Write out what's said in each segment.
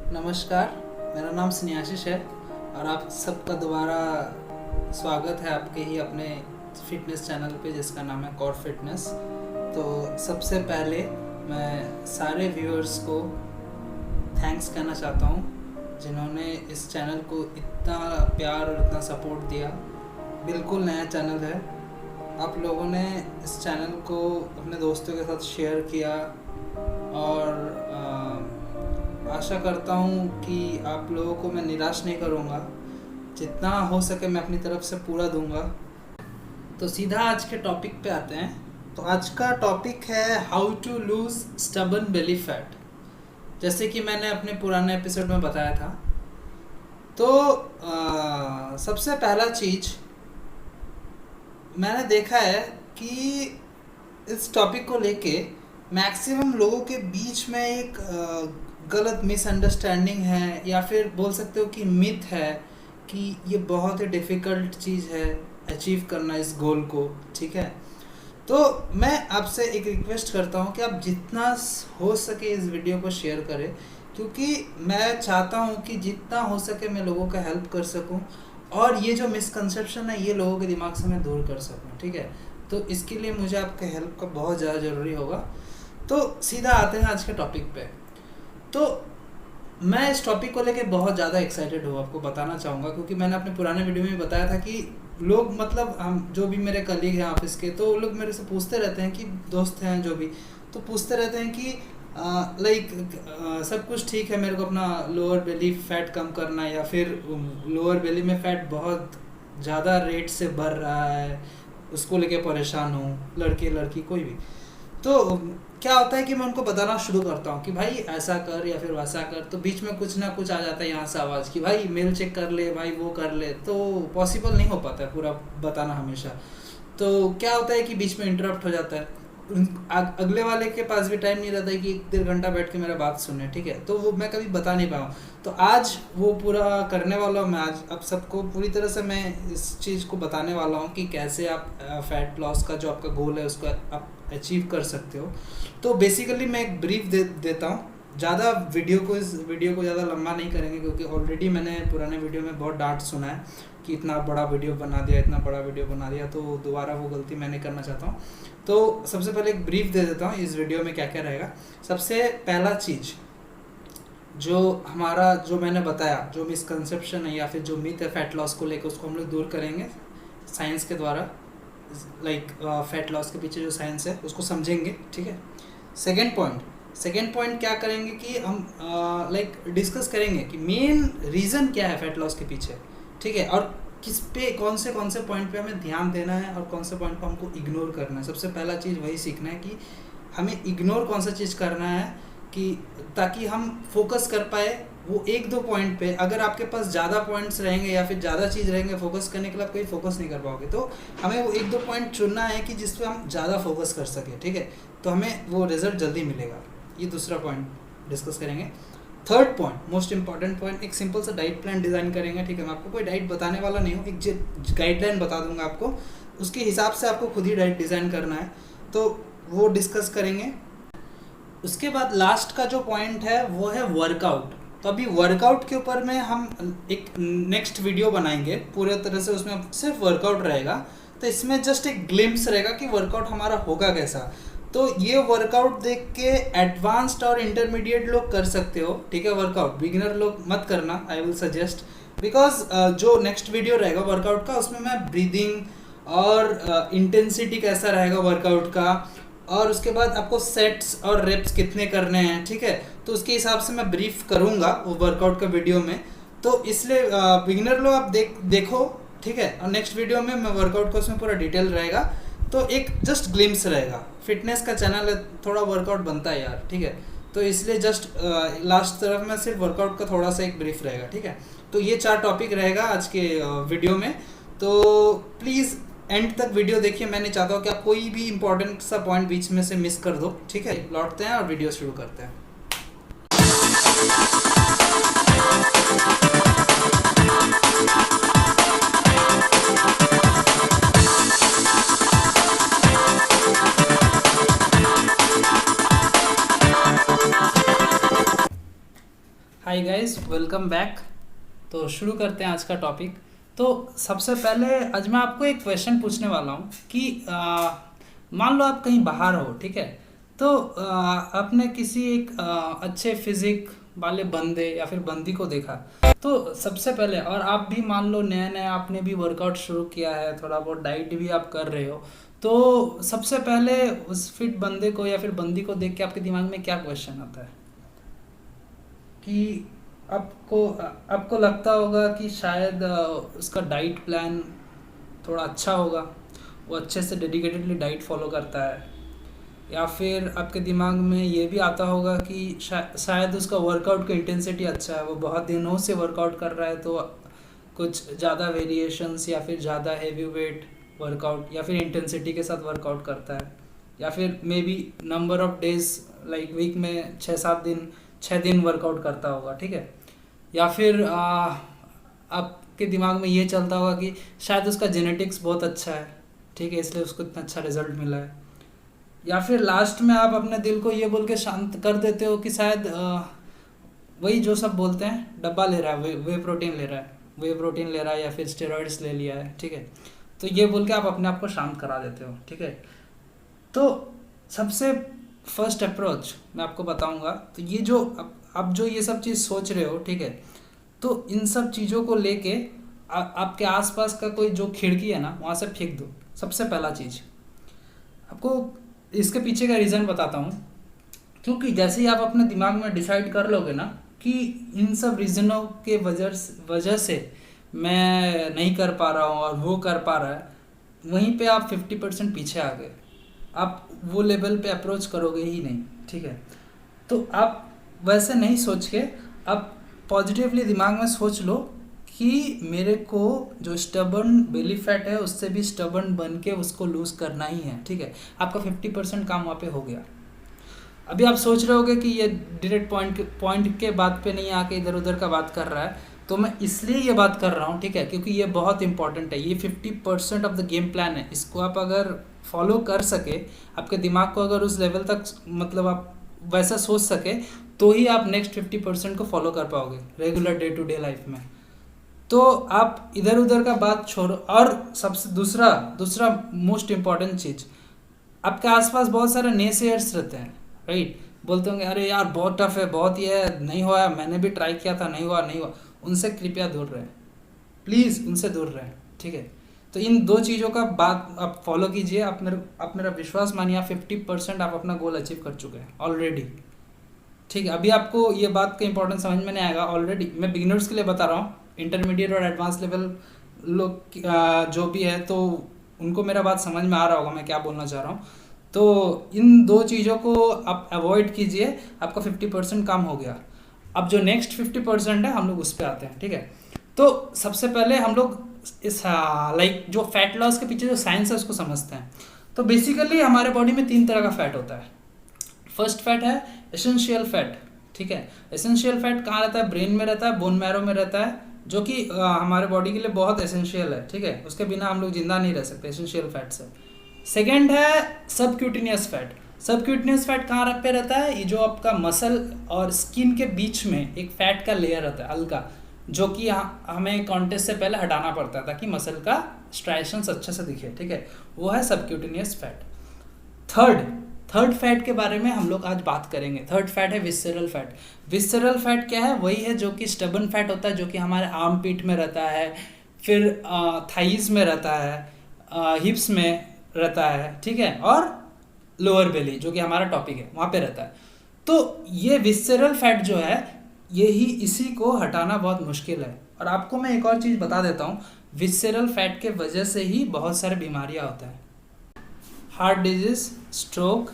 नमस्कार, मेरा नाम स्नेहाशीष है और आप सबका दोबारा स्वागत है आपके ही अपने फिटनेस चैनल पे जिसका नाम है कोर फिटनेस। तो सबसे पहले मैं सारे व्यूअर्स को थैंक्स कहना चाहता हूँ जिन्होंने इस चैनल को इतना प्यार और इतना सपोर्ट दिया। बिल्कुल नया चैनल है, आप लोगों ने इस चैनल को अपने दोस्तों के साथ शेयर किया और आशा करता हूँ कि आप लोगों को मैं निराश नहीं करूँगा। जितना हो सके मैं अपनी तरफ से पूरा दूँगा। तो सीधा आज के टॉपिक पे आते हैं। तो आज का टॉपिक है how to lose stubborn belly fat. जैसे कि मैंने अपने पुराने एपिसोड में बताया था। तो सबसे पहला चीज़ मैंने देखा है कि इस टॉपिक को लेके मैक्सिमम लोगों के बीच में एक गलत मिसअंडरस्टैंडिंग है या फिर बोल सकते हो कि मिथ है कि ये बहुत ही डिफ़िकल्ट चीज़ है अचीव करना इस गोल को। ठीक है, तो मैं आपसे एक रिक्वेस्ट करता हूँ कि आप जितना हो सके इस वीडियो को शेयर करें, क्योंकि मैं चाहता हूँ कि जितना हो सके मैं लोगों का हेल्प कर सकूँ और ये जो मिसकंसेप्शन है ये लोगों के दिमाग से मैं दूर कर सकूँ। ठीक है, तो इसके लिए मुझे आपके हेल्प का बहुत ज़्यादा ज़रूरी होगा। तो सीधा आते हैं आज के टॉपिक पे। तो मैं इस टॉपिक को लेके बहुत ज़्यादा एक्साइटेड हूँ, आपको बताना चाहूँगा, क्योंकि मैंने अपने पुराने वीडियो में बताया था कि लोग मतलब हम जो भी मेरे कलीग हैं ऑफिस के, तो वो लोग मेरे से पूछते रहते हैं कि दोस्त हैं जो भी, तो पूछते रहते हैं कि सब कुछ ठीक है, मेरे को अपना लोअर बेली फैट कम करना है या फिर लोअर बेली में फैट बहुत ज़्यादा रेट से बढ़ रहा है, उसको लेके परेशान हूँ, लड़के लड़की कोई भी। तो क्या होता है कि मैं उनको बताना शुरू करता हूँ कि भाई ऐसा कर या फिर वैसा कर, तो बीच में कुछ ना कुछ आ जाता है यहाँ से आवाज़ कि भाई मेल चेक कर ले, भाई वो कर ले। तो पॉसिबल नहीं हो पाता है पूरा बताना हमेशा। तो क्या होता है कि बीच में इंटरप्ट हो जाता है, अगले वाले के पास भी टाइम नहीं रहता है कि 1-1.5 घंटा बैठ के मेरा बात सुने। ठीक है, तो वो मैं कभी बता नहीं पाऊँ। तो आज वो पूरा करने वाला हूँ मैं। आज आप सबको पूरी तरह से मैं इस चीज़ को बताने वाला हूँ कि कैसे आप फैट लॉस का जो आपका गोल है उसको आप अचीव कर सकते हो। तो बेसिकली मैं एक ब्रीफ देता हूँ। ज़्यादा इस वीडियो को ज़्यादा लंबा नहीं करेंगे, क्योंकि ऑलरेडी मैंने पुराने वीडियो में बहुत डांट सुना है कि इतना बड़ा वीडियो बना दिया, इतना बड़ा वीडियो बना दिया। तो दोबारा वो गलती मैं नहीं करना चाहता हूँ। तो सबसे पहले एक ब्रीफ दे देता हूँ इस वीडियो में क्या क्या रहेगा। सबसे पहला चीज़ जो मैंने बताया, जो मिसकंसेप्शन है या फिर जो मिथ है फैट लॉस को लेकर, उसको हम लोग दूर करेंगे साइंस के द्वारा। फैट लॉस के पीछे जो साइंस है उसको समझेंगे। ठीक है, सेकेंड पॉइंट क्या करेंगे कि हम डिस्कस करेंगे कि मेन रीज़न क्या है फैट लॉस के पीछे। ठीक है, और किस पे कौन से पॉइंट पे हमें ध्यान देना है और कौन से पॉइंट पे हमको इग्नोर करना है। सबसे पहला चीज़ वही सीखना है कि हमें इग्नोर कौन सा चीज़ करना है, कि ताकि हम फोकस कर पाए वो 1-2 पॉइंट पे। अगर आपके पास ज़्यादा पॉइंट्स रहेंगे या फिर ज़्यादा चीज़ रहेंगे फोकस करने के लिए, आप कहीं फोकस नहीं कर पाओगे। तो हमें वो 1-2 पॉइंट चुनना है कि जिस पे हम ज़्यादा फोकस कर सकें। ठीक है, तो हमें वो रिजल्ट जल्दी मिलेगा। ये दूसरा पॉइंट डिस्कस करेंगे। Third point, most important point, एक सिंपल सा डाइट प्लान डिज़ाइन करेंगे। ठीक है, मैं आपको कोई डाइट बताने वाला नहीं हूँ, एक गाइडलाइन बता दूंगा आपको, उसके हिसाब से आपको खुद ही डाइट डिज़ाइन करना है। तो वो डिस्कस करेंगे। उसके बाद लास्ट का जो पॉइंट है वो है वर्कआउट। तो अभी वर्कआउट के ऊपर में हम एक नेक्स्ट वीडियो बनाएंगे पूरे तरह से, उसमें सिर्फ वर्कआउट रहेगा। तो इसमें जस्ट एक ग्लिम्स रहेगा कि वर्कआउट हमारा होगा कैसा। तो ये वर्कआउट देख के एडवांस्ड और इंटरमीडिएट लोग कर सकते हो। ठीक है, वर्कआउट बिगिनर लोग मत करना, आई विल सजेस्ट, बिकॉज जो नेक्स्ट वीडियो रहेगा वर्कआउट का, उसमें मैं ब्रीदिंग और इंटेंसिटी कैसा रहेगा वर्कआउट का, और उसके बाद आपको सेट्स और रेप्स कितने करने हैं। ठीक है, तो उसके हिसाब से मैं ब्रीफ करूँगा वो वर्कआउट का वीडियो में। तो इसलिए बिगिनर लोग आप देखो। ठीक है, और नेक्स्ट वीडियो में मैं वर्कआउट का उसमें पूरा डिटेल रहेगा। तो एक जस्ट ग्लिम्स रहेगा, फिटनेस का चैनल है, थोड़ा वर्कआउट बनता है यार। ठीक है, तो इसलिए जस्ट लास्ट तरफ में सिर्फ वर्कआउट का थोड़ा सा एक ब्रीफ रहेगा। ठीक है, तो ये 4 टॉपिक रहेगा आज के वीडियो में। तो प्लीज़ एंड तक वीडियो देखिए। मैं नहीं चाहता हूँ कि आप कोई भी इंपॉर्टेंट सा पॉइंट बीच में से मिस कर दो। ठीक है, लौटते हैं और वीडियो शुरू करते हैं। Hi guys, welcome back. तो शुरू करते हैं आज का टॉपिक। तो सबसे पहले आज मैं आपको एक क्वेश्चन पूछने वाला हूँ कि मान लो आप कहीं बाहर हो, ठीक है। तो आपने किसी एक अच्छे फिजिक वाले बंदे या फिर बंदी को देखा। तो सबसे पहले, और आप भी मान लो नया नया आपने भी वर्कआउट शुरू किया है, थोड़ा बहुत डाइट भी आप कर रहे हो, तो सबसे पहले उस फिट बंदे को या फिर बंदी को देख के आपके दिमाग में क्या क्वेश्चन आता है कि आपको आपको लगता होगा कि शायद उसका डाइट प्लान थोड़ा अच्छा होगा, वो अच्छे से डेडिकेटेडली डाइट फॉलो करता है। या फिर आपके दिमाग में ये भी आता होगा कि शायद उसका वर्कआउट का इंटेंसिटी अच्छा है, वो बहुत दिनों से वर्कआउट कर रहा है, तो कुछ ज़्यादा वेरिएशंस या फिर ज़्यादा हैवी वेट वर्कआउट या फिर इंटेंसिटी के साथ वर्कआउट करता है। या फिर maybe number of days, like week में 6-7 दिन, 6 दिन वर्कआउट करता होगा, ठीक है। या फिर आपके दिमाग में ये चलता होगा कि शायद उसका जेनेटिक्स बहुत अच्छा है, ठीक है, इसलिए उसको इतना अच्छा रिजल्ट मिला है। या फिर लास्ट में आप अपने दिल को ये बोल के शांत कर देते हो कि शायद वही जो सब बोलते हैं, डब्बा ले रहा है, वे प्रोटीन ले रहा है, वे प्रोटीन ले रहा है या फिर स्टेरॉइड्स ले लिया है, ठीक है। तो ये बोल के आप अपने आप को शांत करा देते हो, ठीक है। तो सबसे फर्स्ट अप्रोच मैं आपको बताऊंगा। तो ये जो आप जो ये सब चीज़ सोच रहे हो, ठीक है, तो इन सब चीज़ों को लेके आपके आसपास का कोई जो खिड़की है ना, वहाँ से फेंक दो। सबसे पहला चीज़ आपको इसके पीछे का रीज़न बताता हूँ। क्योंकि जैसे ही आप अपने दिमाग में डिसाइड कर लोगे ना कि इन सब रीज़नों के वजह से मैं नहीं कर पा रहा हूँ और वो कर पा रहा है, वहीं पे आप 50% पीछे आ गए। आप वो लेवल पे अप्रोच करोगे ही नहीं, ठीक है। तो आप वैसे नहीं सोच के आप पॉजिटिवली दिमाग में सोच लो कि मेरे को जो स्टबर्न बेली फैट है उससे भी स्टबर्न बन के उसको लूज़ करना ही है, ठीक है। आपका 50% काम वहाँ पे हो गया। अभी आप सोच रहे होगे कि ये डायरेक्ट पॉइंट के बात पे नहीं आके इधर उधर का बात कर रहा है, तो मैं इसलिए ये बात कर रहा हूँ, ठीक है, क्योंकि ये बहुत इंपॉर्टेंट है। ये 50% ऑफ द गेम प्लान है। इसको आप अगर फॉलो कर सके, आपके दिमाग को अगर उस लेवल तक, मतलब आप वैसा सोच सके, तो ही आप नेक्स्ट 50% को फॉलो कर पाओगे regular day to day life में। तो आप इधर उधर का बात छोड़ो। और सबसे दूसरा मोस्ट इम्पॉर्टेंट चीज़, आपके आसपास बहुत सारे नेसेयर्स रहते हैं, राइट। बोलते होंगे अरे यार बहुत टफ है, बहुत ये है, नहीं हुआ, मैंने भी ट्राई किया था, नहीं हुआ। उनसे कृपया दूर रहें, प्लीज़ उनसे दूर रहें, ठीक है। तो इन दो चीज़ों का बात आप फॉलो कीजिए। आप मेरा विश्वास मानिए, आप 50% आप अपना गोल अचीव कर चुके हैं ऑलरेडी, ठीक है। अभी आपको ये बात का इंपॉर्टेंस समझ में नहीं आएगा। ऑलरेडी मैं बिगिनर्स के लिए बता रहा हूँ, इंटरमीडिएट और एडवांस लेवल लोग जो भी है, तो उनको मेरा बात समझ में आ रहा होगा मैं क्या बोलना चाह रहा हूँ। तो इन दो चीज़ों को आप अवॉइड कीजिए, आपका 50% काम हो गया। अब जो नेक्स्ट 50% है, हम लोग उस पर आते हैं, ठीक है। तो सबसे पहले हम लोग इस लाइक जो फैट लॉस के पीछे जो साइंस है उसको समझते हैं। तो बेसिकली हमारे बॉडी में 3 तरह का फैट होता है। फर्स्ट फैट है एसेंशियल फैट, ठीक है। एसेंशियल फैट कहाँ रहता है? ब्रेन में रहता है, बोन मैरो में रहता है, जो कि हमारे बॉडी के लिए बहुत एसेंशियल है, ठीक है। उसके बिना हम लोग जिंदा नहीं रह सकते एसेंशियल फैट से। सेकेंड है सबक्यूटेनियस फैट। सबक्यूटेनियस फैट कहाँ पे रहता है? ये जो आपका मसल और स्किन के बीच में एक फैट का लेयर रहता है हल्का, जो कि हमें कॉन्टेस्ट से पहले हटाना पड़ता है ताकि मसल का स्ट्राइशंस अच्छे से दिखे, ठीक है। वो है सबक्यूटेनियस फैट। थर्ड फैट के बारे में हम लोग आज बात करेंगे। थर्ड फैट है विसरल फैट। विसरल फैट क्या है? वही है जो कि स्टबन फैट होता है, जो कि हमारे आर्म पीट में रहता है, फिर थाइज में रहता है, हिप्स में रहता है, ठीक है, और लोअर बेली जो कि हमारा टॉपिक है वहाँ पे रहता है। तो ये विसरल फैट जो है, यही इसी को हटाना बहुत मुश्किल है। और आपको मैं एक और चीज़ बता देता हूँ, विसरल फैट के वजह से ही बहुत सारे बीमारियाँ होता है। Heart disease, stroke,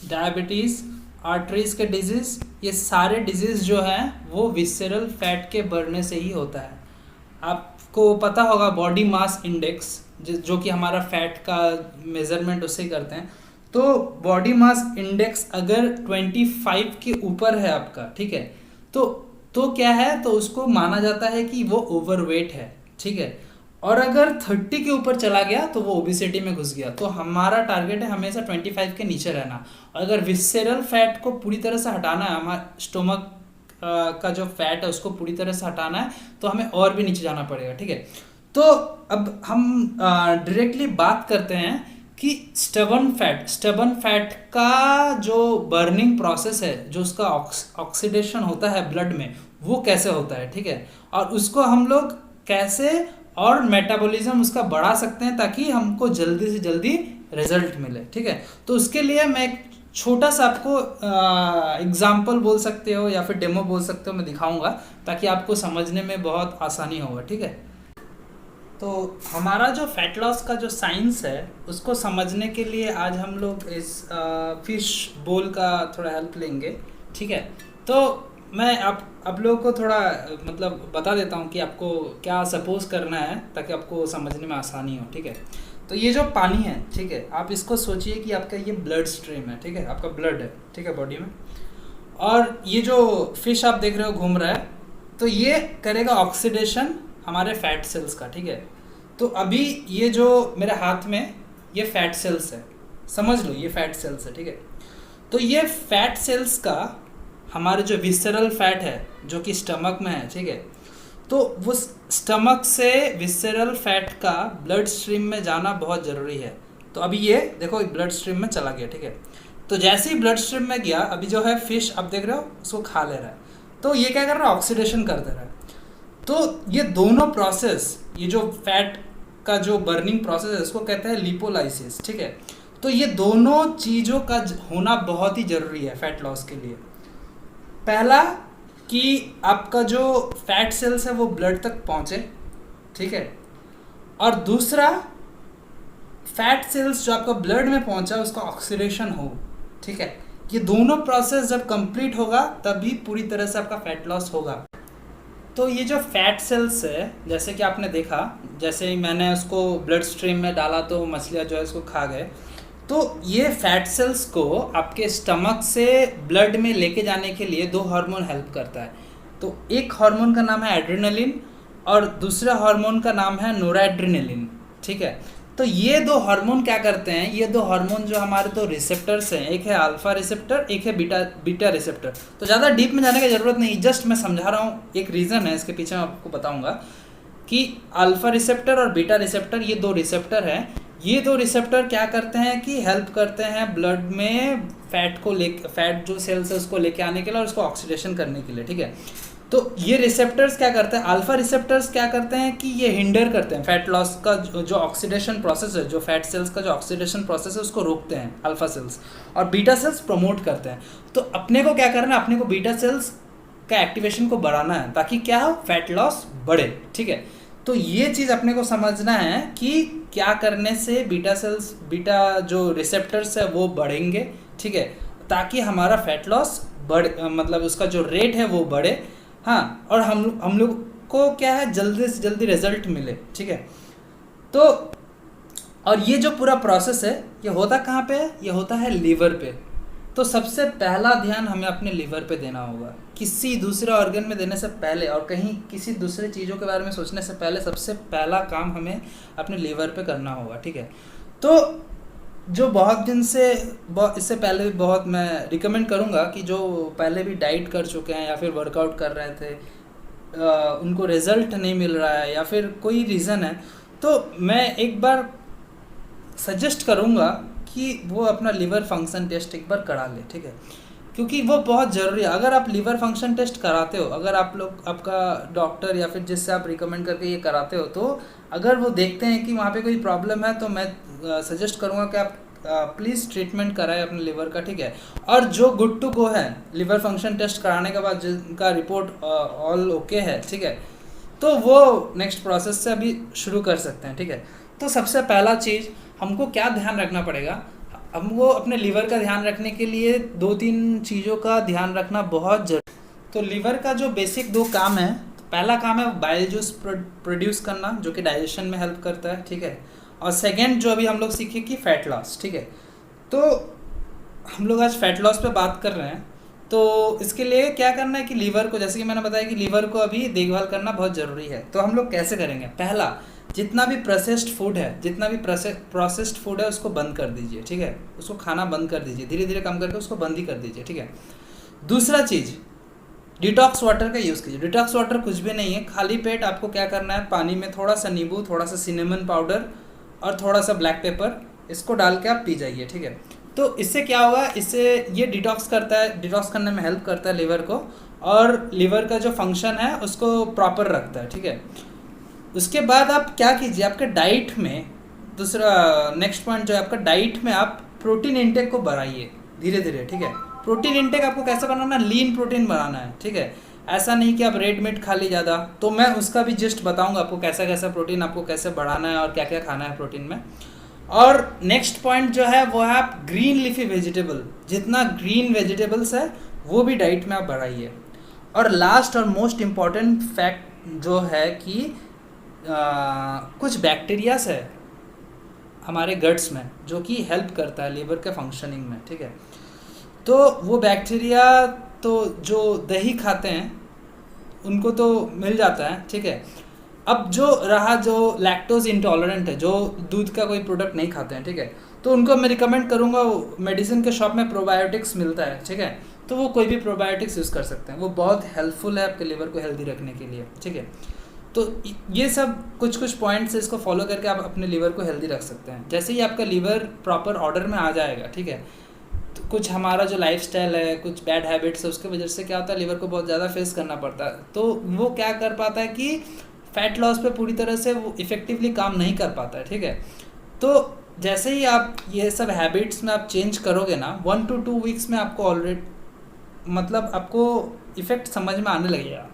diabetes, arteries के डिजीज़, ये सारे डिजीज़ जो हैं वो विसरल फैट के बढ़ने से ही होता है। आपको पता होगा बॉडी मास इंडेक्स, जो कि हमारा फैट का मेज़रमेंट उससे ही करते हैं। तो बॉडी मास इंडेक्स अगर 25 के ऊपर है आपका, ठीक है, तो क्या है? तो उसको माना जाता है कि वो ओवरवेट है, ठीक है। और अगर 30 के ऊपर चला गया तो वो ओबिसिटी में घुस गया। तो हमारा टारगेट है हमेशा 25 के नीचे रहना। और अगर विसरल फैट को पूरी तरह से हटाना है, हमारा स्टोमक का जो फैट है उसको पूरी तरह से हटाना है तो हमें और भी नीचे जाना पड़ेगा, ठीक है। तो अब हम डायरेक्टली बात करते हैं कि स्टबर्न फैट का जो बर्निंग प्रोसेस है, जो उसका ऑक्सीडेशन होता है ब्लड में, वो कैसे होता है, ठीक है। और उसको हम लोग कैसे और मेटाबॉलिज्म उसका बढ़ा सकते हैं ताकि हमको जल्दी से जल्दी रिजल्ट मिले, ठीक है। तो उसके लिए मैं एक छोटा सा आपको एग्जाम्पल बोल सकते हो या फिर डेमो बोल सकते हो, मैं दिखाऊंगा ताकि आपको समझने में बहुत आसानी होगा, ठीक है। तो हमारा जो फैट लॉस का जो साइंस है उसको समझने के लिए आज हम लोग इस फिश बोल का थोड़ा हेल्प लेंगे, ठीक है। तो मैं आप लोगों को थोड़ा मतलब बता देता हूँ कि आपको क्या सपोज करना है ताकि आपको समझने में आसानी हो, ठीक है। तो ये जो पानी है, ठीक है, आप इसको सोचिए कि आपका ये ब्लड स्ट्रीम है, ठीक है, आपका ब्लड है, ठीक है, बॉडी में। और ये जो फिश आप देख रहे हो घूम रहा है, तो ये करेगा ऑक्सीडेशन हमारे फैट सेल्स का, ठीक है। तो अभी ये जो मेरे हाथ में ये फैट सेल्स है, समझ लो ये फैट सेल्स है, ठीक है। तो ये फैट सेल्स का हमारे जो विसरल फैट है जो कि स्टमक में है, ठीक है, तो वो स्टमक से विसरल फैट का ब्लड स्ट्रीम में जाना बहुत ज़रूरी है। तो अभी ये देखो ब्लड स्ट्रीम में चला गया, ठीक है। तो जैसे ही ब्लड स्ट्रीम में गया, अभी जो है फिश आप देख रहे हो उसको खा ले रहा है, तो ये क्या कर रहा है, ऑक्सीडेशन कर दे रहा है। तो ये दोनों प्रोसेस, ये जो फैट का जो बर्निंग प्रोसेस है उसको कहते हैं लिपोलाइसिस, ठीक है। तो ये दोनों चीज़ों का होना बहुत ही ज़रूरी है फैट लॉस के लिए। पहला कि आपका जो फैट सेल्स है वो ब्लड तक पहुँचे, ठीक है। और दूसरा, फैट सेल्स जो आपका ब्लड में पहुँचा उसका ऑक्सीडेशन हो, ठीक है। ये दोनों प्रोसेस जब कंप्लीट होगा तभी पूरी तरह से आपका फैट लॉस होगा। तो ये जो फैट सेल्स है, जैसे कि आपने देखा, जैसे ही मैंने उसको ब्लड स्ट्रीम में डाला तो मछलियाँ जो है इसको खा गए। तो ये फैट सेल्स को आपके स्टमक से ब्लड में लेके जाने के लिए दो हार्मोन हेल्प करता है। तो एक हार्मोन का नाम है एड्रेनलिन और दूसरा हार्मोन का नाम है नोराड्रेनलिन, ठीक है। तो ये दो हार्मोन क्या करते हैं, ये दो हार्मोन जो हमारे दो रिसेप्टर्स हैं, एक है अल्फा रिसेप्टर, एक है बीटा रिसेप्टर। तो ज़्यादा डीप में जाने की ज़रूरत नहीं, जस्ट मैं समझा रहा हूँ, एक रीज़न है इसके पीछे, मैं आपको बताऊँगा कि अल्फा रिसेप्टर और बीटा रिसेप्टर ये दो रिसेप्टर हैं। ये दो रिसेप्टर क्या करते हैं कि हेल्प करते हैं ब्लड में फैट जो सेल्स है उसको लेके आने के लिए और उसको ऑक्सीडेशन करने के लिए, ठीक है। तो ये रिसेप्टर्स क्या करते हैं, अल्फा रिसेप्टर्स क्या करते हैं कि ये हिंडर करते हैं फैट लॉस का जो ऑक्सीडेशन प्रोसेस है, जो फैट सेल्स का जो ऑक्सीडेशन प्रोसेस है उसको रोकते हैं अल्फा सेल्स, और बीटा सेल्स प्रमोट करते हैं। तो अपने को क्या करना है, अपने को बीटा सेल्स का एक्टिवेशन को बढ़ाना है ताकि क्या हो, फैट लॉस बढ़े, ठीक है। तो ये चीज़ अपने को समझना है कि क्या करने से बीटा जो रिसेप्टर्स है वो बढ़ेंगे, ठीक है, ताकि हमारा फैट लॉस मतलब उसका जो रेट है वो बढ़े, हाँ, और हम लोग को क्या है, जल्दी से जल्दी रिजल्ट मिले, ठीक है। तो और ये जो पूरा प्रोसेस है ये होता कहाँ पे है, ये होता है लीवर पे। तो सबसे पहला ध्यान हमें अपने लीवर पे देना होगा, किसी दूसरे ऑर्गन में देने से पहले और कहीं किसी दूसरे चीज़ों के बारे में सोचने से पहले सबसे पहला काम हमें अपने लीवर पे करना होगा, ठीक है। तो जो बहुत दिन से इससे पहले भी बहुत मैं रिकमेंड करूँगा कि जो पहले भी डाइट कर चुके हैं या फिर वर्कआउट कर रहे थे, उनको रिज़ल्ट नहीं मिल रहा है या फिर कोई रीज़न है, तो मैं एक बार सजेस्ट करूँगा कि वो अपना लीवर फंक्शन टेस्ट एक बार करा ले, ठीक है, क्योंकि वो बहुत ज़रूरी है। अगर आप लीवर फंक्शन टेस्ट कराते हो, अगर आप लोग आपका डॉक्टर या फिर जिससे आप रिकमेंड करके ये कराते हो, तो अगर वो देखते हैं कि वहाँ पे कोई प्रॉब्लम है तो मैं सजेस्ट करूँगा कि आप प्लीज़ ट्रीटमेंट कराएं अपने लीवर का, ठीक है। और जो गुड टू गो है लीवर फंक्शन टेस्ट कराने के बाद जिनका रिपोर्ट ऑल ओके है, ठीक है, तो वो नेक्स्ट प्रोसेस से अभी शुरू कर सकते हैं, ठीक है। तो सबसे पहला चीज़ हमको क्या ध्यान रखना पड़ेगा, हमको अपने लीवर का ध्यान रखने के लिए 2-3 चीज़ों का ध्यान रखना बहुत जरूरी। तो लीवर का जो बेसिक 2 काम है, तो पहला काम है बाइल जूस प्रोड्यूस करना जो कि डाइजेशन में हेल्प करता है, ठीक है। और सेकेंड जो अभी हम लोग सीखे कि फैट लॉस, ठीक है। तो हम लोग आज फैट लॉस पे बात कर रहे हैं, तो इसके लिए क्या करना है कि लीवर को, जैसे कि मैंने बताया कि लीवर को अभी देखभाल करना बहुत ज़रूरी है। तो हम लोग कैसे करेंगे, पहला, जितना भी प्रोसेस्ड फूड है उसको बंद कर दीजिए, ठीक है, उसको खाना बंद कर दीजिए, धीरे धीरे कम करके उसको बंद ही कर दीजिए, ठीक है। दूसरा चीज़, डिटॉक्स वाटर का यूज़ कीजिए। डिटॉक्स वाटर कुछ भी नहीं है, खाली पेट आपको क्या करना है, पानी में थोड़ा सा नींबू, थोड़ा सा सिनेमन पाउडर और थोड़ा सा ब्लैक पेपर, इसको डाल के आप पी जाइए, ठीक है। तो इससे क्या होगा, इससे ये डिटॉक्स करता है, डिटॉक्स करने में हेल्प करता है लिवर को, और लिवर का जो फंक्शन है उसको प्रॉपर रखता है, ठीक है। उसके बाद आप क्या कीजिए, आपके डाइट में दूसरा नेक्स्ट पॉइंट जो है आपका, डाइट में आप प्रोटीन इंटेक को बढ़ाइए धीरे धीरे, ठीक है। प्रोटीन इंटेक आपको कैसे बनाना, लीन प्रोटीन बनाना है, ठीक है। ऐसा नहीं कि आप रेड मीट खा ली ज़्यादा, तो मैं उसका भी जस्ट बताऊंगा आपको कैसा कैसा प्रोटीन आपको कैसे बढ़ाना है और क्या क्या खाना है प्रोटीन में। और नेक्स्ट पॉइंट जो है वो है आप ग्रीन लीफी वेजिटेबल, जितना ग्रीन वेजिटेबल्स है वो भी डाइट में आप बढ़ाइए। और लास्ट और मोस्ट इम्पॉर्टेंट फैक्ट जो है कि कुछ बैक्टीरियाज है हमारे गट्स में जो कि हेल्प करता है लिवर के फंक्शनिंग में, ठीक है। तो वो बैक्टीरिया तो जो दही खाते हैं उनको तो मिल जाता है, ठीक है। अब जो रहा जो लैक्टोज इंटॉलरेंट है, जो दूध का कोई प्रोडक्ट नहीं खाते हैं, ठीक है, तो उनको मैं रिकमेंड करूँगा, मेडिसिन के शॉप में प्रोबायोटिक्स मिलता है, ठीक है। तो वो कोई भी प्रोबायोटिक्स यूज़ कर सकते हैं, वो बहुत हेल्पफुल है आपके लिवर को हेल्दी रखने के लिए, ठीक है। तो ये सब कुछ कुछ पॉइंट्स इसको फॉलो करके आप अपने लीवर को हेल्दी रख सकते हैं। जैसे ही आपका लीवर प्रॉपर ऑर्डर में आ जाएगा, ठीक है, तो कुछ हमारा जो लाइफस्टाइल है, कुछ बैड हैबिट्स है, उसके वजह से क्या होता है, लिवर को बहुत ज़्यादा फेस करना पड़ता है। तो वो क्या कर पाता है कि फैट लॉस पे पूरी तरह से वो इफ़ेक्टिवली काम नहीं कर पाता है, ठीक है। तो जैसे ही आप ये सब हैबिट्स में आप चेंज करोगे ना, 1 to 2 वीक्स में आपको ऑलरेडी मतलब आपको इफ़ेक्ट समझ में आने लगेगा।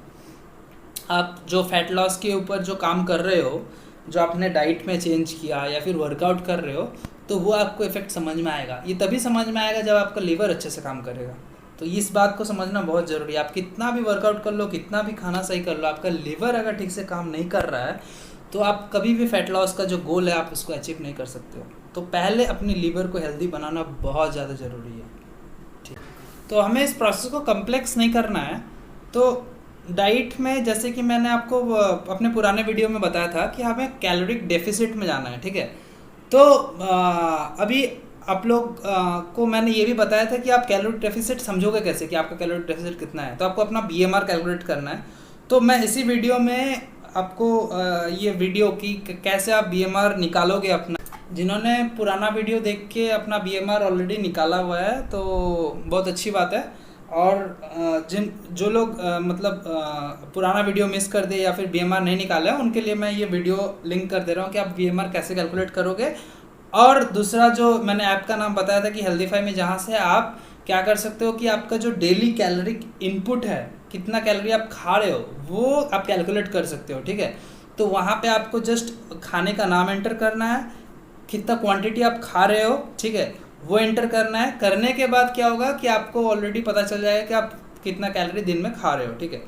आप जो फैट लॉस के ऊपर जो काम कर रहे हो, जो आपने डाइट में चेंज किया या फिर वर्कआउट कर रहे हो, तो वो आपको इफेक्ट समझ में आएगा। ये तभी समझ में आएगा जब आपका लीवर अच्छे से काम करेगा। तो इस बात को समझना बहुत ज़रूरी है। आप कितना भी वर्कआउट कर लो, कितना भी खाना सही कर लो, आपका लीवर अगर ठीक से काम नहीं कर रहा है तो आप कभी भी फैट लॉस का जो गोल है आप उसको अचीव नहीं कर सकते हो। तो पहले अपने लीवर को हेल्दी बनाना बहुत ज़्यादा ज़रूरी है, ठीक। तो हमें इस प्रोसेस को कम्प्लेक्स नहीं करना है। तो डाइट में जैसे कि मैंने आपको अपने पुराने वीडियो में बताया था कि हमें कैलोरिक डेफिसिट में जाना है, ठीक है। तो अभी आप लोग को मैंने ये भी बताया था कि आप कैलोरी डेफिसिट समझोगे कैसे, कि आपका कैलोरी डेफिसिट कितना है। तो आपको अपना बीएमआर कैलकुलेट करना है। तो मैं इसी वीडियो में आपको ये वीडियो की कैसे आप बीएमआर निकालोगे अपना, जिन्होंने पुराना वीडियो देख के अपना बीएमआर ऑलरेडी निकाला हुआ है तो बहुत अच्छी बात है। और जो लोग मतलब पुराना वीडियो मिस कर दे या फिर बीएमआर नहीं निकाला है, उनके लिए मैं ये वीडियो लिंक कर दे रहा हूँ कि आप बीएमआर कैसे कैलकुलेट करोगे। और दूसरा जो मैंने ऐप का नाम बताया था कि हेल्दीफाई में, जहाँ से आप क्या कर सकते हो कि आपका जो डेली कैलोरिक इनपुट है, कितना कैलोरी आप खा रहे हो, वो आप कैलकुलेट कर सकते हो, ठीक है। तो वहाँ पे आपको जस्ट खाने का नाम एंटर करना है, कितना क्वांटिटी आप खा रहे हो, ठीक है, वो एंटर करना है। करने के बाद क्या होगा कि आपको ऑलरेडी पता चल जाएगा कि आप कितना कैलोरी दिन में खा रहे हो, ठीक है।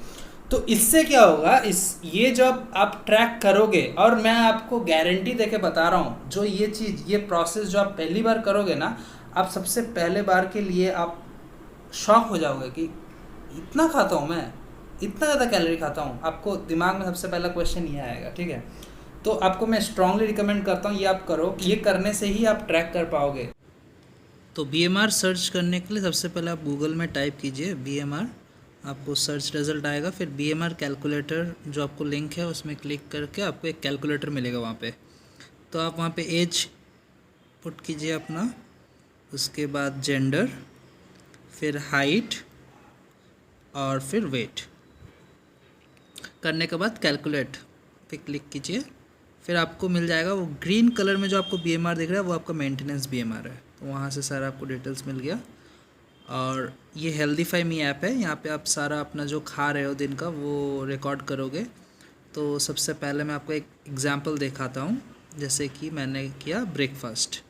तो इससे क्या होगा, ये जब आप ट्रैक करोगे, और मैं आपको गारंटी देके बता रहा हूँ, जो ये चीज़, ये प्रोसेस जो आप पहली बार करोगे ना, आप सबसे पहले बार के लिए आप शॉक हो जाओगे कि इतना खाता हूँ मैं, इतना ज़्यादा कैलोरी खाता हूँ। आपको दिमाग में सबसे पहला क्वेश्चन ये आएगा, ठीक है। तो आपको मैं स्ट्रांगली रिकमेंड करता हूँ ये आप करो, ये करने से ही आप ट्रैक कर पाओगे। तो बीएमआर सर्च करने के लिए सबसे पहले आप गूगल में टाइप कीजिए बीएमआर, आपको सर्च रिजल्ट आएगा। फिर बीएमआर कैलकुलेटर जो आपको लिंक है उसमें क्लिक करके आपको एक कैलकुलेटर मिलेगा वहाँ पे। तो आप वहाँ पे एज पुट कीजिए अपना, उसके बाद जेंडर, फिर हाइट और फिर वेट। करने के बाद कैलकुलेट पे क्लिक कीजिए। फिर आपको मिल जाएगा वो ग्रीन कलर में जो आपको बीएमआर दिख रहा है, वो आपका मेंटेनेंस बीएमआर है। तो वहाँ से सारा आपको डिटेल्स मिल गया। और ये हेल्दीफाई मी ऐप है, यहाँ पे आप सारा अपना जो खा रहे हो दिन का वो रिकॉर्ड करोगे। तो सबसे पहले मैं आपको एक एग्जांपल दिखाता हूँ। जैसे कि मैंने किया ब्रेकफास्ट,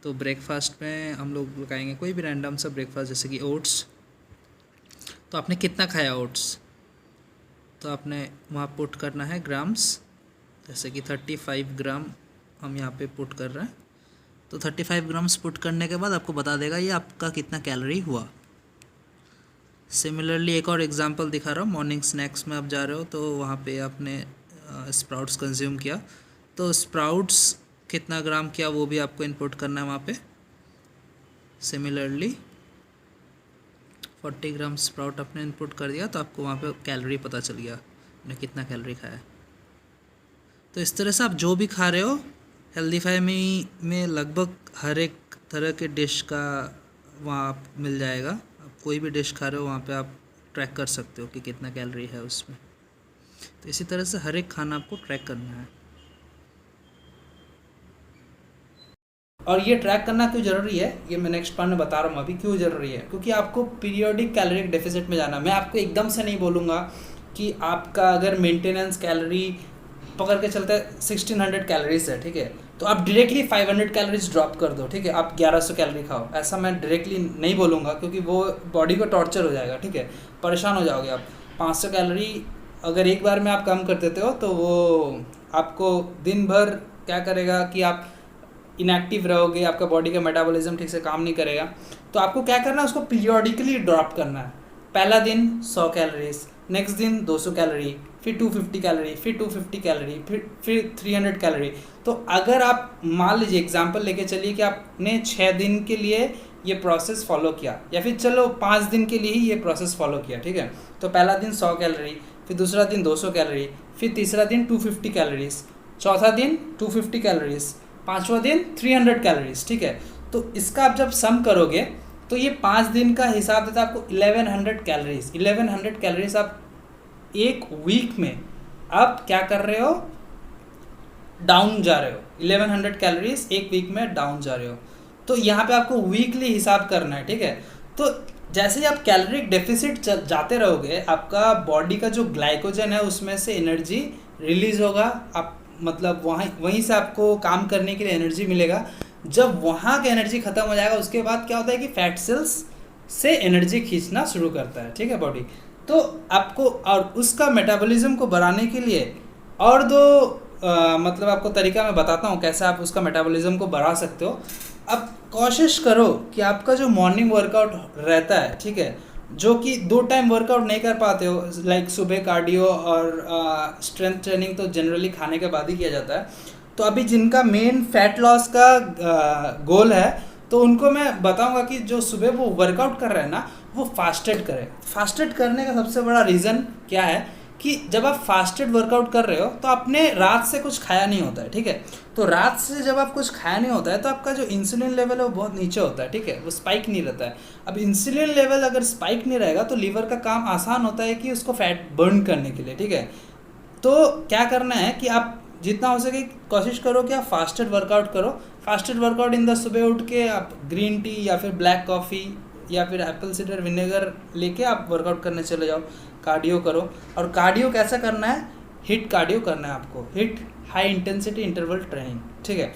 तो ब्रेकफास्ट में हम लोग लगाएंगे कोई भी रैंडम सा ब्रेकफास्ट, जैसे कि ओट्स। तो आपने कितना खाया ओट्स, तो आपने वहाँ पुट करना है ग्राम्स, जैसे कि 35 ग्राम हम यहाँ पे पुट कर रहे हैं। तो 35 ग्राम्स पुट करने के बाद आपको बता देगा ये आपका कितना कैलोरी हुआ। सिमिलरली एक और एग्जांपल दिखा रहा हूँ। मॉर्निंग स्नैक्स में आप जा रहे हो, तो वहाँ पे आपने स्प्राउट्स कंज्यूम किया, तो स्प्राउट्स कितना ग्राम किया वो भी आपको इनपुट करना है वहाँ पे सिमिलरली। 40 ग्राम स्प्राउट आपने इनपुट कर दिया तो आपको वहाँ पे कैलोरी पता चल गया आपने कितना कैलोरी खाया है। तो इस तरह से आप जो भी खा रहे हो हेल्दीफाई में लगभग हर एक तरह के डिश का वहाँ आप मिल जाएगा। आप कोई भी डिश खा रहे हो वहाँ पे आप ट्रैक कर सकते हो कि कितना कैलोरी है उसमें। तो इसी तरह से हर एक खाना आपको ट्रैक करना है। और ये ट्रैक करना क्यों ज़रूरी है ये मैं नेक्स्ट पार्ट में बता रहा हूँ अभी क्यों ज़रूरी है, क्योंकि आपको पीरियोडिक कैलोरिक डेफिसिट में जाना। मैं आपको एकदम से नहीं बोलूँगा कि आपका अगर मेंटेनेंस कैलोरी पकड़ के चलता है 1600 कैलोरीज है, ठीक है, तो आप डायरेक्टली 500 कैलोरीज ड्रॉप कर दो, ठीक है, आप 1100 कैलोरी खाओ। ऐसा मैं डायरेक्टली नहीं बोलूँगा क्योंकि वो बॉडी को टॉर्चर हो जाएगा, ठीक है, परेशान हो जाओगे आप। 500 कैलोरी अगर एक बार में आप कम कर देते हो तो वो आपको दिन भर क्या करेगा कि आप इनएक्टिव रहोगे, आपका बॉडी का मेटाबॉलिज्म ठीक से काम नहीं करेगा। तो आपको क्या करना है, उसको पीरियोडिकली ड्रॉप करना है। पहला दिन 100 कैलोरीज, नेक्स्ट दिन 200 कैलोरी, फिर 250 कैलोरी, फिर 250 कैलोरी, फिर 300 कैलोरी। तो अगर आप मान लीजिए एग्जांपल लेके चलिए कि आपने 6 दिन के लिए ये प्रोसेस फॉलो किया, या फिर चलो 5 दिन के लिए ही ये प्रोसेस फॉलो किया, ठीक है। तो पहला दिन 100 कैलोरी, फिर दूसरा दिन 200 कैलोरी, फिर तीसरा दिन 250 कैलोरीज, चौथा दिन 250 कैलोरीज, पाँचवा दिन 300 कैलोरीज, ठीक है। तो इसका आप जब सम करोगे तो ये 5 दिन का हिसाब देता है आपको 1100 कैलोरीज। 1100 कैलोरीज आप एक वीक में आप क्या कर रहे हो, डाउन जा रहे हो। 1100 कैलोरीज एक वीक में डाउन जा रहे हो। तो यहाँ पे आपको वीकली हिसाब करना है, ठीक है। तो जैसे ही आप कैलोरिक डेफिसिट जाते रहोगे, आपका बॉडी का जो ग्लाइकोजन है उसमें से एनर्जी रिलीज होगा, आप मतलब वहीं से आपको काम करने के लिए एनर्जी मिलेगा। जब वहाँ का एनर्जी ख़त्म हो जाएगा उसके बाद क्या होता है कि फैट सेल्स से एनर्जी खींचना शुरू करता है, ठीक है, बॉडी। तो आपको और उसका मेटाबॉलिज्म को बढ़ाने के लिए और दो मतलब आपको तरीका मैं बताता हूँ कैसे आप उसका मेटाबॉलिज्म को बढ़ा सकते हो। अब कोशिश करो कि आपका जो मॉर्निंग वर्कआउट रहता है, ठीक है, जो कि 2 टाइम वर्कआउट नहीं कर पाते हो, लाइक सुबह कार्डियो और स्ट्रेंथ ट्रेनिंग तो जनरली खाने के बाद ही किया जाता है। तो अभी जिनका मेन फैट लॉस का गोल है तो उनको मैं बताऊंगा कि जो सुबह वो वर्कआउट कर रहे हैं ना वो फास्टेड करें। फास्टेड करने का सबसे बड़ा रीज़न क्या है कि जब आप फास्टेड वर्कआउट कर रहे हो तो आपने रात से कुछ खाया नहीं होता है, ठीक है। तो रात से जब आप कुछ खाया नहीं होता है तो आपका जो इंसुलिन लेवल है वो बहुत नीचे होता है, ठीक है, वो स्पाइक नहीं रहता है। अब इंसुलिन लेवल अगर स्पाइक नहीं रहेगा तो लीवर का काम आसान होता है कि उसको फैट बर्न करने के लिए, ठीक है। तो क्या करना है कि आप जितना हो सके कोशिश करो कि आप फास्टेड वर्कआउट करो। फास्टेड वर्कआउट इन द सुबह उठ के आप ग्रीन टी या फिर ब्लैक कॉफ़ी या फिर एप्पल साइडर विनेगर लेके आप वर्कआउट करने चले जाओ, कार्डियो करो। और कार्डियो कैसा करना है, हिट कार्डियो करना है आपको, hit high intensity interval training, ठीक है।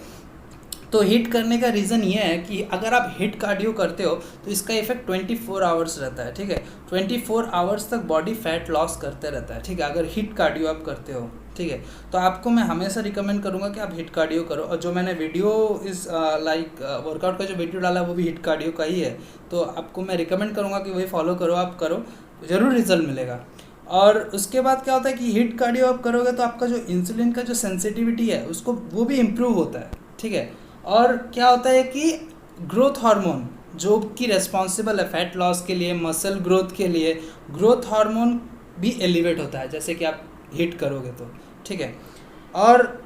तो हिट करने का रीज़न ये है कि अगर आप हिट कार्डियो करते हो तो इसका इफेक्ट 24 आवर्स रहता है, ठीक है। 24 आवर्स तक बॉडी फैट लॉस करते रहता है, ठीक है, अगर हिट कार्डियो आप करते हो, ठीक है। तो आपको मैं हमेशा रिकमेंड करूँगा कि आप हिट कार्डियो करो। और जो मैंने वीडियो इस वर्कआउट का जो वीडियो डाला वो भी हिट कार्डियो का ही है, तो आपको मैं रिकमेंड करूँगा कि वही फॉलो करो, आप करो, ज़रूर रिजल्ट मिलेगा। और उसके बाद क्या होता है कि हिट कार्डियो आप करोगे तो आपका जो इंसुलिन का जो सेंसिटिविटी है उसको वो भी इम्प्रूव होता है, ठीक है। और क्या होता है कि ग्रोथ हार्मोन जो कि रिस्पॉन्सिबल है फैट लॉस के लिए, मसल ग्रोथ के लिए, ग्रोथ हार्मोन भी एलिवेट होता है जैसे कि आप हिट करोगे तो, ठीक है। और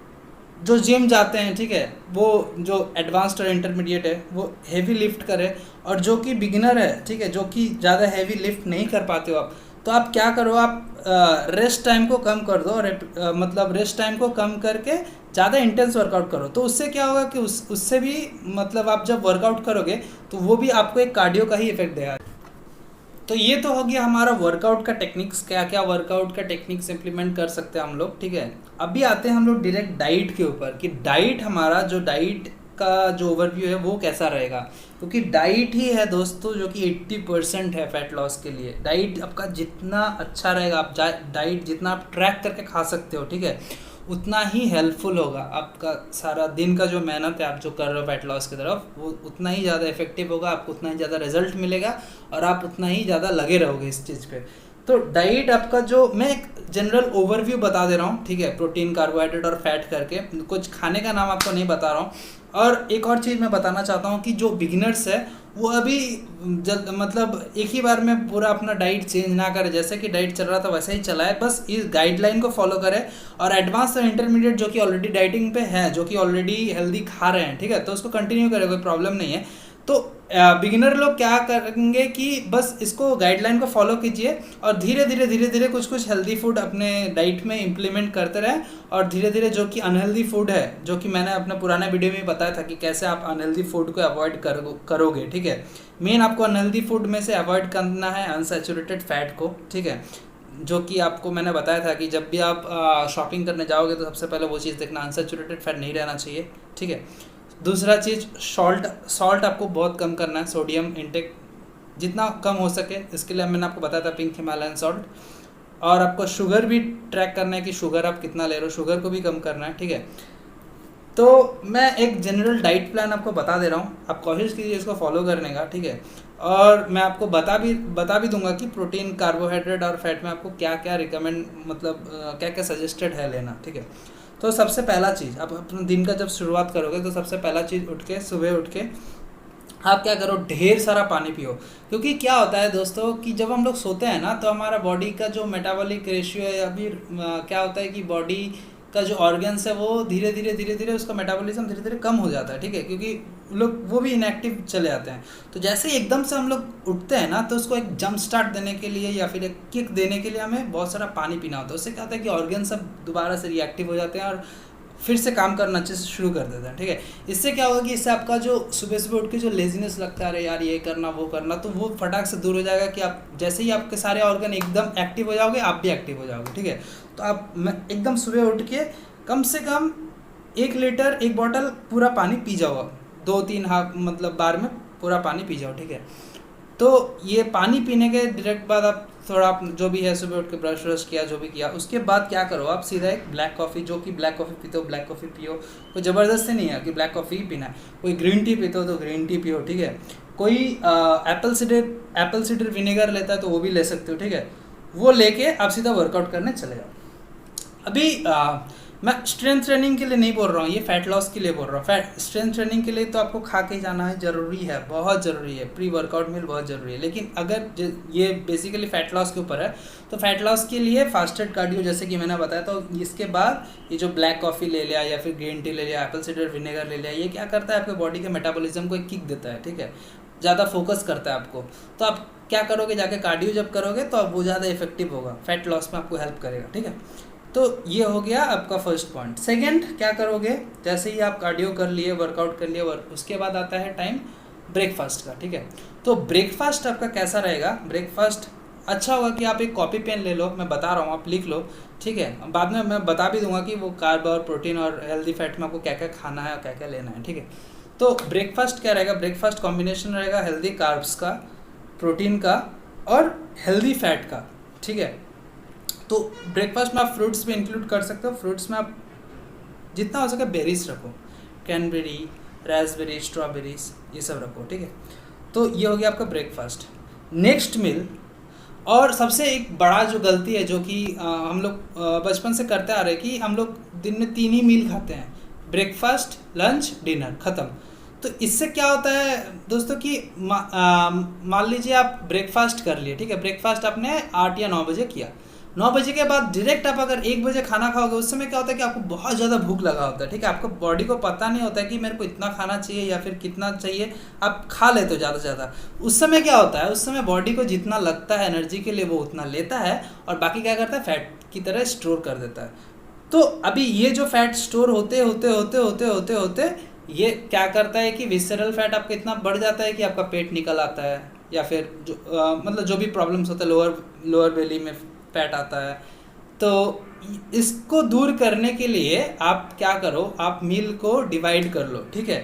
जो जिम जाते हैं, ठीक है, वो जो एडवांस्ड और इंटरमीडिएट है वो हेवी लिफ्ट करे, और जो कि बिगिनर है, ठीक है, जो कि ज़्यादा हेवी लिफ्ट नहीं कर पाते हो आप, तो आप क्या करो, आप रेस्ट टाइम को कम कर दो और मतलब रेस्ट टाइम को कम करके ज़्यादा इंटेंस वर्कआउट करो। तो उससे क्या होगा कि उससे भी मतलब आप जब वर्कआउट करोगे तो वो भी आपको एक कार्डियो का ही इफेक्ट देगा। तो ये तो हो गया हमारा वर्कआउट का टेक्निक्स, क्या क्या वर्कआउट का टेक्निक्स इम्प्लीमेंट कर सकते हैं हम लोग, ठीक है। अभी आते हैं हम लोग डायरेक्ट डाइट के ऊपर कि डाइट, हमारा जो डाइट का जो ओवरव्यू है वो कैसा रहेगा, क्योंकि डाइट ही है दोस्तों जो कि 80% है फैट लॉस के लिए। डाइट आपका जितना अच्छा रहेगा, आप डाइट जितना आप ट्रैक करके खा सकते हो, ठीक है, उतना ही हेल्पफुल होगा। आपका सारा दिन का जो मेहनत है आप जो कर रहे हो फैट लॉस की तरफ, वो उतना ही ज़्यादा इफेक्टिव होगा, आपको उतना ही ज़्यादा रिजल्ट मिलेगा और आप उतना ही ज़्यादा लगे रहोगे इस चीज़ पे। तो डाइट आपका जो मैं एक जनरल ओवरव्यू बता दे रहा हूँ, ठीक है, प्रोटीन, कार्बोहाइड्रेट और फैट करके, कुछ खाने का नाम आपको नहीं बता रहा हूँ। और एक और चीज़ मैं बताना चाहता हूँ कि जो बिगिनर्स है वो अभी जल मतलब एक ही बार में पूरा अपना डाइट चेंज ना करे, जैसे कि डाइट चल रहा था वैसे ही चलाए, बस इस गाइडलाइन को फॉलो करे। और एडवांस और इंटरमीडिएट जो कि ऑलरेडी डाइटिंग पे है, जो कि ऑलरेडी हेल्दी खा रहे हैं, ठीक है, तो उसको कंटिन्यू करे, कोई प्रॉब्लम नहीं है। तो बिगिनर लोग क्या करेंगे कि बस इसको गाइडलाइन को फॉलो कीजिए और धीरे धीरे कुछ कुछ हेल्दी फूड अपने डाइट में इम्प्लीमेंट करते रहें। और धीरे धीरे जो कि अनहेल्दी फूड है, जो कि मैंने अपने पुराने वीडियो में बताया था कि कैसे आप अनहेल्दी फूड को अवॉइड करोगे, ठीक है। मेन आपको अनहेल्दी फूड में से अवॉइड करना है अनसैचुरेटेड फैट को, ठीक है, जो कि आपको मैंने बताया था कि जब भी आप शॉपिंग करने जाओगे तो सबसे पहले वो चीज़ देखना, अनसैचुरेटेड फैट नहीं रहना चाहिए, ठीक है। दूसरा चीज़ सॉल्ट आपको बहुत कम करना है, सोडियम इंटेक जितना कम हो सके, इसके लिए मैंने आपको बताया था पिंक हिमालयन सॉल्ट। और आपको शुगर भी ट्रैक करना है कि शुगर आप कितना ले रहे हो, शुगर को भी कम करना है, ठीक है। तो मैं एक जनरल डाइट प्लान आपको बता दे रहा हूँ, आप कोशिश कीजिए इसको फॉलो करने का, ठीक है। और मैं आपको बता भी दूंगा कि प्रोटीन, कार्बोहाइड्रेट और फैट में आपको क्या क्या रिकमेंड, मतलब क्या क्या सजेस्टेड है लेना, ठीक है। तो सबसे पहला चीज़, आप अपने दिन का जब शुरुआत करोगे तो सबसे पहला चीज़ सुबह उठ के आप क्या करो, ढेर सारा पानी पियो। क्योंकि क्या होता है दोस्तों कि जब हम लोग सोते हैं ना, तो हमारा बॉडी का जो मेटाबॉलिक रेशियो है, या फिर क्या होता है कि बॉडी का जो ऑर्गन्स है वो धीरे धीरे उसका मेटाबॉलिज्म धीरे धीरे कम हो जाता है, ठीक है, क्योंकि लोग वो भी इनएक्टिव चले जाते हैं। तो जैसे ही एकदम से हम लोग उठते हैं ना, तो उसको एक जंप स्टार्ट देने के लिए या फिर एक किक देने के लिए हमें बहुत सारा पानी पीना होता है। उससे क्या होता है कि ऑर्गन सब दोबारा से रिएक्टिव हो जाते हैं और फिर से काम करना अच्छे से शुरू कर देते हैं, ठीक है। इससे क्या होगा कि इससे आपका जो सुबह सुबह उठ के जो लेजीनेस लगता है, अरे यार ये करना वो करना, तो वो फटाक से दूर हो जाएगा कि आप जैसे ही आपके सारे ऑर्गन एकदम एक्टिव हो जाओगे, आप भी एक्टिव हो जाओगे, ठीक है। तो आप एकदम सुबह उठ के कम से कम 1 लीटर 1 बॉटल पूरा पानी पी जाओ, 2-3 हाफ मतलब बार में पूरा पानी पी जाओ, ठीक है। तो ये पानी पीने के डायरेक्ट बाद आप थोड़ा आप जो भी है सुबह उठ के ब्रश व्रश किया, जो भी किया, उसके बाद क्या करो, आप सीधा एक ब्लैक कॉफ़ी, जो कि ब्लैक कॉफ़ी पीते हो ब्लैक कॉफ़ी पियो, कोई ज़बरदस्ती नहीं है कि ब्लैक कॉफ़ी ही पीना है। कोई ग्रीन टी पीते हो तो ग्रीन टी पियो, ठीक है। कोई एप्पल साइडर विनेगर लेता है तो वो भी ले सकते हो, ठीक है। वो लेके आप सीधा वर्कआउट करने चले जाओ। अभी मैं स्ट्रेंथ ट्रेनिंग के लिए नहीं बोल रहा हूँ, ये फैट लॉस के लिए बोल रहा हूँ। स्ट्रेंथ ट्रेनिंग के लिए तो आपको खा के जाना है, ज़रूरी है, बहुत ज़रूरी है, प्री वर्कआउट मील बहुत ज़रूरी है। लेकिन अगर ये बेसिकली फैट लॉस के ऊपर है, तो फैट लॉस के लिए फास्टेड कार्डियो जैसे कि मैंने बताया, तो इसके बाद ये जो ब्लैक कॉफ़ी ले लिया या फिर ग्रीन टी ले लिया, एप्पल साइडर विनेगर ले लिया, ये क्या करता है, आपके बॉडी के मेटाबॉलिज्म को एक किक देता है, ठीक है, ज़्यादा फोकस करता है आपको। तो आप क्या करोगे, जाके कार्डियो जब करोगे तो आप वो ज़्यादा इफेक्टिव होगा, फैट लॉस में आपको हेल्प करेगा, ठीक है। तो ये हो गया आपका फर्स्ट पॉइंट। सेकंड क्या करोगे, जैसे ही आप कार्डियो कर लिए, वर्कआउट कर लिए, उसके बाद आता है टाइम ब्रेकफास्ट का, ठीक है। तो ब्रेकफास्ट आपका कैसा रहेगा, ब्रेकफास्ट अच्छा होगा कि आप एक कॉपी पेन ले लो, मैं बता रहा हूँ, आप लिख लो, ठीक है। बाद में मैं बता भी दूंगा कि वो कार्ब और प्रोटीन और हेल्दी फैट में आपको क्या क्या खाना है और क्या क्या लेना है, ठीक है। तो ब्रेकफास्ट क्या रहेगा, ब्रेकफास्ट कॉम्बिनेशन रहेगा हेल्दी कार्ब्स का, प्रोटीन का और हेल्दी फैट का, ठीक है। तो ब्रेकफास्ट में आप फ्रूट्स भी इंक्लूड कर सकते हो। फ्रूट्स में आप जितना हो सके बेरीज रखो, क्रैनबेरी, रास्पबेरी, स्ट्रॉबेरीज, ये सब रखो, ठीक है। तो ये हो गया आपका ब्रेकफास्ट। नेक्स्ट मील, और सबसे एक बड़ा जो गलती है जो कि हम लोग बचपन से करते आ रहे हैं, कि हम लोग दिन में 3 ही मील खाते हैं, ब्रेकफास्ट, लंच, डिनर, ख़त्म। तो इससे क्या होता है दोस्तों कि मान लीजिए आप ब्रेकफास्ट कर लिए, ठीक है, ब्रेकफास्ट आपने 8 या 9 बजे किया, 9 बजे के बाद डायरेक्ट आप अगर 1 बजे खाना खाओगे, उस समय क्या होता है कि आपको बहुत ज़्यादा भूख लगा होता है, ठीक है। आपको बॉडी को पता नहीं होता है कि मेरे को इतना खाना चाहिए या फिर कितना चाहिए, आप खा लेते हो ज़्यादा से ज़्यादा। उस समय क्या होता है, उस समय बॉडी को जितना लगता है एनर्जी के लिए वो उतना लेता है, और बाकी क्या करता है, फैट की तरह स्टोर कर देता है। तो अभी ये जो फैट स्टोर होते होते होते होते होते होते ये क्या करता है कि विसरल फैट आपका इतना बढ़ जाता है कि आपका पेट निकल आता है, या फिर जो मतलब जो भी प्रॉब्लम्स होते हैं, लोअर बेली में फैट आता है। तो इसको दूर करने के लिए आप क्या करो, आप मील को डिवाइड कर लो, ठीक है।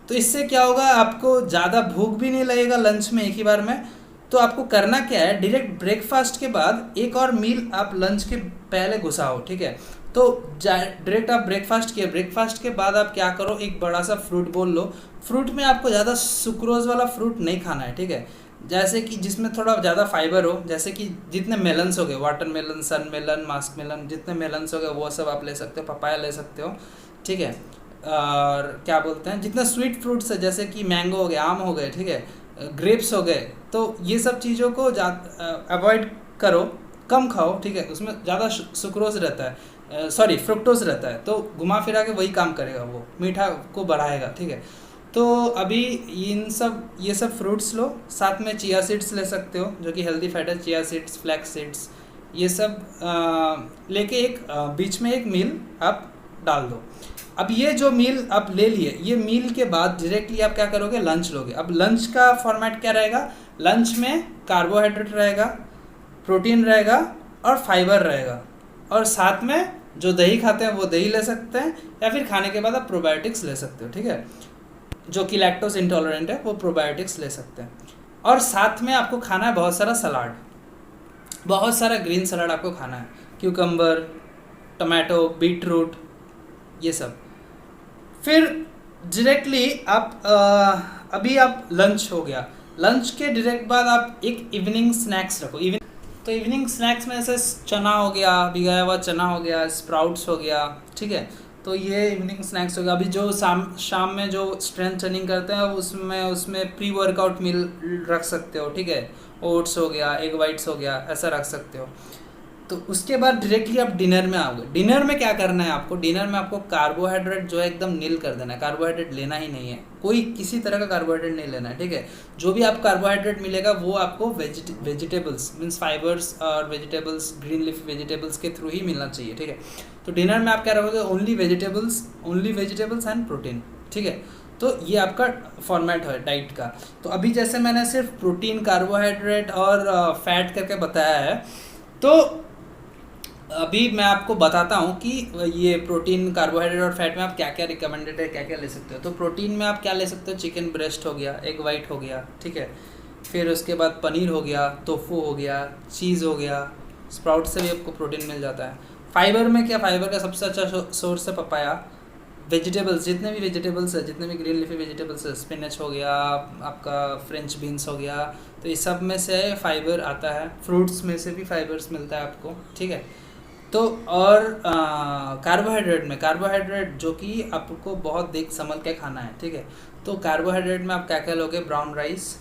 तो इससे क्या होगा, आपको ज़्यादा भूख भी नहीं लगेगा लंच में एक ही बार में। तो आपको करना क्या है, डायरेक्ट ब्रेकफास्ट के बाद एक और मील आप लंच के पहले घुसाओ, ठीक है। तो डायरेक्ट आप ब्रेकफास्ट किए, ब्रेकफास्ट के बाद आप क्या करो, एक बड़ा सा फ्रूट बोल लो। फ्रूट में आपको ज़्यादा सुक्रोज वाला फ्रूट नहीं खाना है, ठीक है, जैसे कि जिसमें थोड़ा ज़्यादा फाइबर हो, जैसे कि जितने मेलन्स हो गए, वाटर मेलन, सन मेलन, मास्क मेलन, जितने मेलन्स हो गए वो सब आप ले सकते हो, पपाया ले सकते हो, ठीक है। और क्या बोलते हैं, जितने स्वीट फ्रूट्स है, जैसे कि मैंगो हो गए, आम हो गए, ठीक है, ग्रेप्स हो गए, तो ये सब चीज़ों को अवॉइड करो, कम खाओ, ठीक है। उसमें ज़्यादा सुक्रोज रहता है, सॉरी फ्रुक्टोज रहता है, तो घुमा फिरा के वही काम करेगा, वो मीठा को बढ़ाएगा, ठीक है। तो अभी ये सब फ्रूट्स लो, साथ में चिया सीड्स ले सकते हो जो कि हेल्दी फैट है, चिया सीड्स, फ्लैक्स सीड्स, ये सब लेके एक बीच में एक मील आप डाल दो। अब ये जो मील आप ले लिए, ये मील के बाद डायरेक्टली आप क्या करोगे, लंच लोगे। अब लंच का फॉर्मेट क्या रहेगा, लंच में कार्बोहाइड्रेट रहेगा, प्रोटीन रहेगा और फाइबर रहेगा, और साथ में जो दही खाते हैं वो दही ले सकते हैं, या फिर खाने के बाद आप प्रोबायोटिक्स ले सकते हो, ठीक है। जो कि लैक्टोज इंटॉलरेंट है वो प्रोबायोटिक्स ले सकते हैं। और साथ में आपको खाना है बहुत सारा सलाद, बहुत सारा ग्रीन सलाद आपको खाना है, क्यूकम्बर, टमाटो, बीटरूट, ये सब। फिर डायरेक्टली आप अभी आप लंच हो गया, लंच के डायरेक्ट बाद आप एक इवनिंग स्नैक्स रखो। तो इवनिंग स्नैक्स में ऐसे चना हो गया, भिगाया हुआ चना हो गया, स्प्राउट्स हो गया, ठीक है। तो ये इवनिंग स्नैक्स हो गया। अभी जो शाम में जो स्ट्रेंथ ट्रेनिंग करते हैं उसमें प्री वर्कआउट मील रख सकते हो, ठीक है। ओट्स हो गया, एग वाइट्स हो गया, ऐसा रख सकते हो। तो उसके बाद डायरेक्टली आप डिनर में आओगे। डिनर में क्या करना है आपको, डिनर में आपको कार्बोहाइड्रेट जो है एकदम नील कर देना है, कार्बोहाइड्रेट लेना ही नहीं है, कोई किसी तरह का कार्बोहाइड्रेट नहीं लेना है, ठीक है। जो भी आपको कार्बोहाइड्रेट मिलेगा वो आपको वेजिटेबल्स मीन्स फाइबर्स और वेजिटेबल्स, ग्रीन लीफ वेजिटेबल्स के थ्रू ही मिलना चाहिए, ठीक है। तो डिनर में आप क्या रखोगे, ओनली वेजिटेबल्स एंड प्रोटीन, ठीक है। तो ये आपका फॉर्मेट है डाइट का। तो अभी जैसे मैंने सिर्फ प्रोटीन, कार्बोहाइड्रेट और फैट करके बताया है, तो अभी मैं आपको बताता हूँ कि ये प्रोटीन, कार्बोहाइड्रेट और फैट में आप क्या क्या रिकमेंडेड है, क्या क्या ले सकते हो। तो प्रोटीन में आप क्या ले सकते हो, चिकन ब्रेस्ट हो गया, एग वाइट हो गया, ठीक है। फिर उसके बाद पनीर हो गया, टोफू हो गया, चीज़ हो गया, स्प्राउट से भी आपको प्रोटीन मिल जाता है। फाइबर में क्या, फाइबर का सबसे अच्छा सोर्स है पपाया। वेजिटेबल्स, जितने भी वेजिटेबल्स है, जितने भी ग्रीन लीफी वेजिटेबल्स है, स्पिनच हो गया, आपका फ्रेंच बीन्स हो गया, तो इस सब में से फाइबर आता है। फ्रूट्स में से भी फाइबर्स मिलता है आपको, ठीक है। तो और कार्बोहाइड्रेट जो कि आपको बहुत देख संभल के खाना है, ठीक है। तो कार्बोहाइड्रेट में आप क्या क्या लोगे, ब्राउन राइस,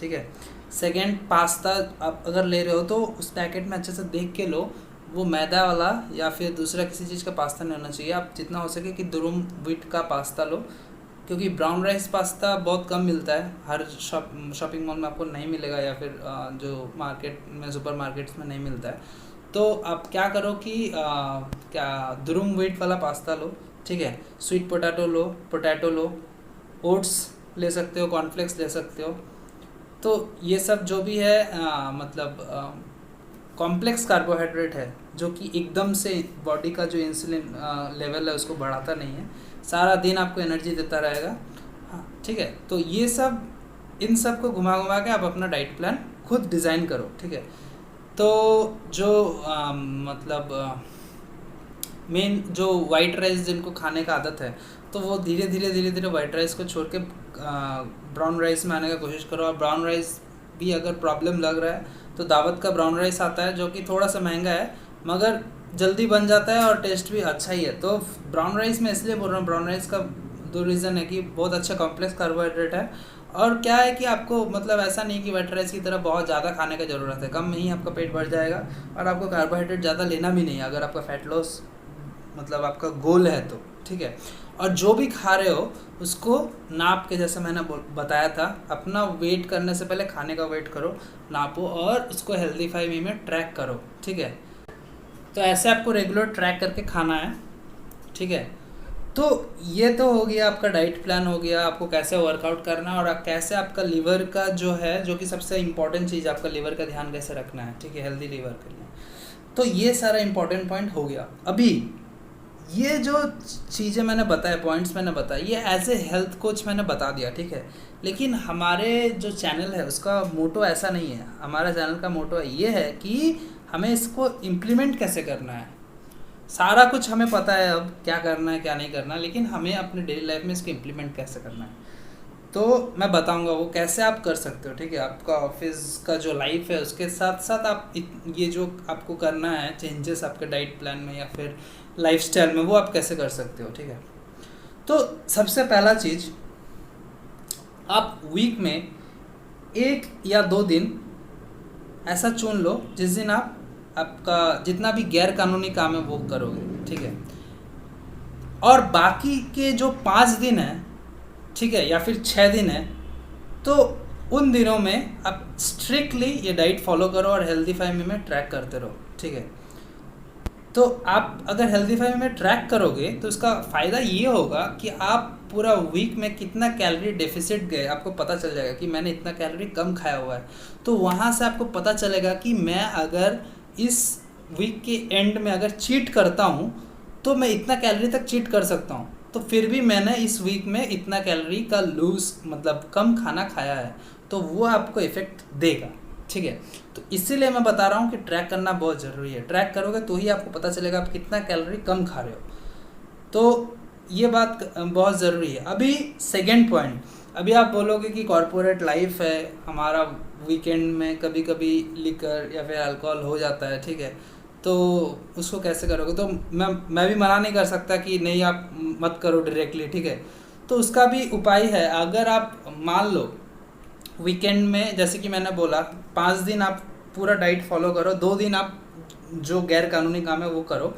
ठीक है। सेकेंड, पास्ता आप अगर ले रहे हो तो उस पैकेट में अच्छे से देख के लो, वो मैदा वाला या फिर दूसरा किसी चीज़ का पास्ता नहीं होना चाहिए। आप जितना हो सके कि दुरुम व्हीट का पास्ता लो, क्योंकि ब्राउन राइस पास्ता बहुत कम मिलता है, हर शॉपिंग मॉल में आपको नहीं मिलेगा, या फिर जो मार्केट में, सुपर मार्केट्स में नहीं मिलता है। तो आप क्या करो कि क्या दुरुम व्हीट वाला पास्ता लो, ठीक है। स्वीट पोटैटो लो, ओट्स ले सकते हो, कॉर्नफ्लेक्स ले सकते हो। तो ये सब जो भी है मतलब कॉम्प्लेक्स कार्बोहाइड्रेट है, जो कि एकदम से बॉडी का जो इंसुलिन लेवल है उसको बढ़ाता नहीं है, सारा दिन आपको एनर्जी देता रहेगा, हाँ, ठीक है। तो ये सब, इन सब को घुमा घुमा के आप अपना डाइट प्लान खुद डिज़ाइन करो, ठीक है। तो जो मतलब मेन जो वाइट राइस जिनको खाने का आदत है, तो वो धीरे धीरे वाइट राइस को छोड़ के ब्राउन राइस में आने का कोशिश करो। और ब्राउन राइस भी अगर प्रॉब्लम लग रहा है तो दावत का ब्राउन राइस आता है, जो कि थोड़ा सा महंगा है मगर जल्दी बन जाता है और टेस्ट भी अच्छा ही है। तो ब्राउन राइस मैं इसलिए बोल रहा हूँ, ब्राउन राइस का दो रीज़न है कि बहुत अच्छा कॉम्प्लेक्स कार्बोहाइड्रेट है, और क्या है कि आपको मतलब ऐसा नहीं कि वाइट राइस की तरह बहुत ज़्यादा खाने की ज़रूरत है, कम में ही आपका पेट भर जाएगा, और आपको कार्बोहाइड्रेट ज़्यादा लेना भी नहीं है अगर आपका फैट लॉस मतलब आपका गोल है तो, ठीक है। और जो भी खा रहे हो उसको नाप के, जैसे मैंने बताया था, अपना वेट करने से पहले खाने का वेट करो, नापो और उसको हेल्दीफाई वे में ट्रैक करो, ठीक है। तो ऐसे आपको रेगुलर ट्रैक करके खाना है, ठीक है। तो ये तो हो गया आपका डाइट प्लान, हो गया आपको कैसे वर्कआउट करना है, और कैसे आपका लीवर का जो है, जो कि सबसे इम्पॉर्टेंट चीज़, आपका लीवर का ध्यान कैसे रखना है, ठीक है, हेल्दी लीवर के लिए। तो ये सारा इम्पॉर्टेंट पॉइंट हो गया। अभी ये जो चीज़ें मैंने बताया, पॉइंट्स मैंने बताया, ये एज ए हेल्थ कोच मैंने बता दिया, ठीक है। लेकिन हमारे जो चैनल है उसका मोटो ऐसा नहीं है। हमारा चैनल का मोटो ये है कि हमें इसको इम्प्लीमेंट कैसे करना है। सारा कुछ हमें पता है अब क्या करना है क्या नहीं करना, लेकिन हमें अपने डेली लाइफ में इसको इम्प्लीमेंट कैसे करना है, तो मैं बताऊंगा वो कैसे आप कर सकते हो, ठीक है। आपका ऑफिस का जो लाइफ है उसके साथ साथ आप ये जो आपको करना है चेंजेस आपके डाइट प्लान में या फिर लाइफस्टाइल में, वो आप कैसे कर सकते हो, ठीक है। तो सबसे पहला चीज़, आप वीक में 1 या 2 दिन ऐसा चुन लो जिस दिन आपका जितना भी गैर कानूनी काम है वो करोगे, ठीक है। और बाकी के जो 5 दिन है, ठीक है, या फिर 6 दिन है, तो उन दिनों में आप स्ट्रिक्टली ये डाइट फॉलो करो और हेल्दीफाई में ट्रैक करते रहो, ठीक है। तो आप अगर हेल्दीफाई में ट्रैक करोगे तो इसका फ़ायदा ये होगा कि आप पूरा वीक में कितना कैलोरी डेफिसिट गए आपको पता चल जाएगा कि मैंने इतना कैलोरी कम खाया हुआ है। तो वहाँ से आपको पता चलेगा कि मैं अगर इस वीक के एंड में अगर चीट करता हूँ तो मैं इतना कैलोरी तक चीट कर सकता हूँ, तो फिर भी मैंने इस वीक में इतना कैलोरी का लूज मतलब कम खाना खाया है, तो वो आपको इफ़ेक्ट देगा, ठीक है। तो इसीलिए मैं बता रहा हूँ कि ट्रैक करना बहुत ज़रूरी है। ट्रैक करोगे तो ही आपको पता चलेगा आप कितना कैलोरी कम खा रहे हो, तो ये बात बहुत ज़रूरी है। अभी सेकेंड पॉइंट, अभी आप बोलोगे कि कॉर्पोरेट लाइफ है, हमारा वीकेंड में कभी कभी लिकर या फिर अल्कोहल हो जाता है, ठीक है, तो उसको कैसे करोगे। तो मैं भी मना नहीं कर सकता कि नहीं आप मत करो डायरेक्टली, ठीक है। तो उसका भी उपाय है। अगर आप मान लो वीकेंड में, जैसे कि मैंने बोला, 5 दिन आप पूरा डाइट फॉलो करो, 2 दिन आप जो गैर कानूनी काम है वो करो।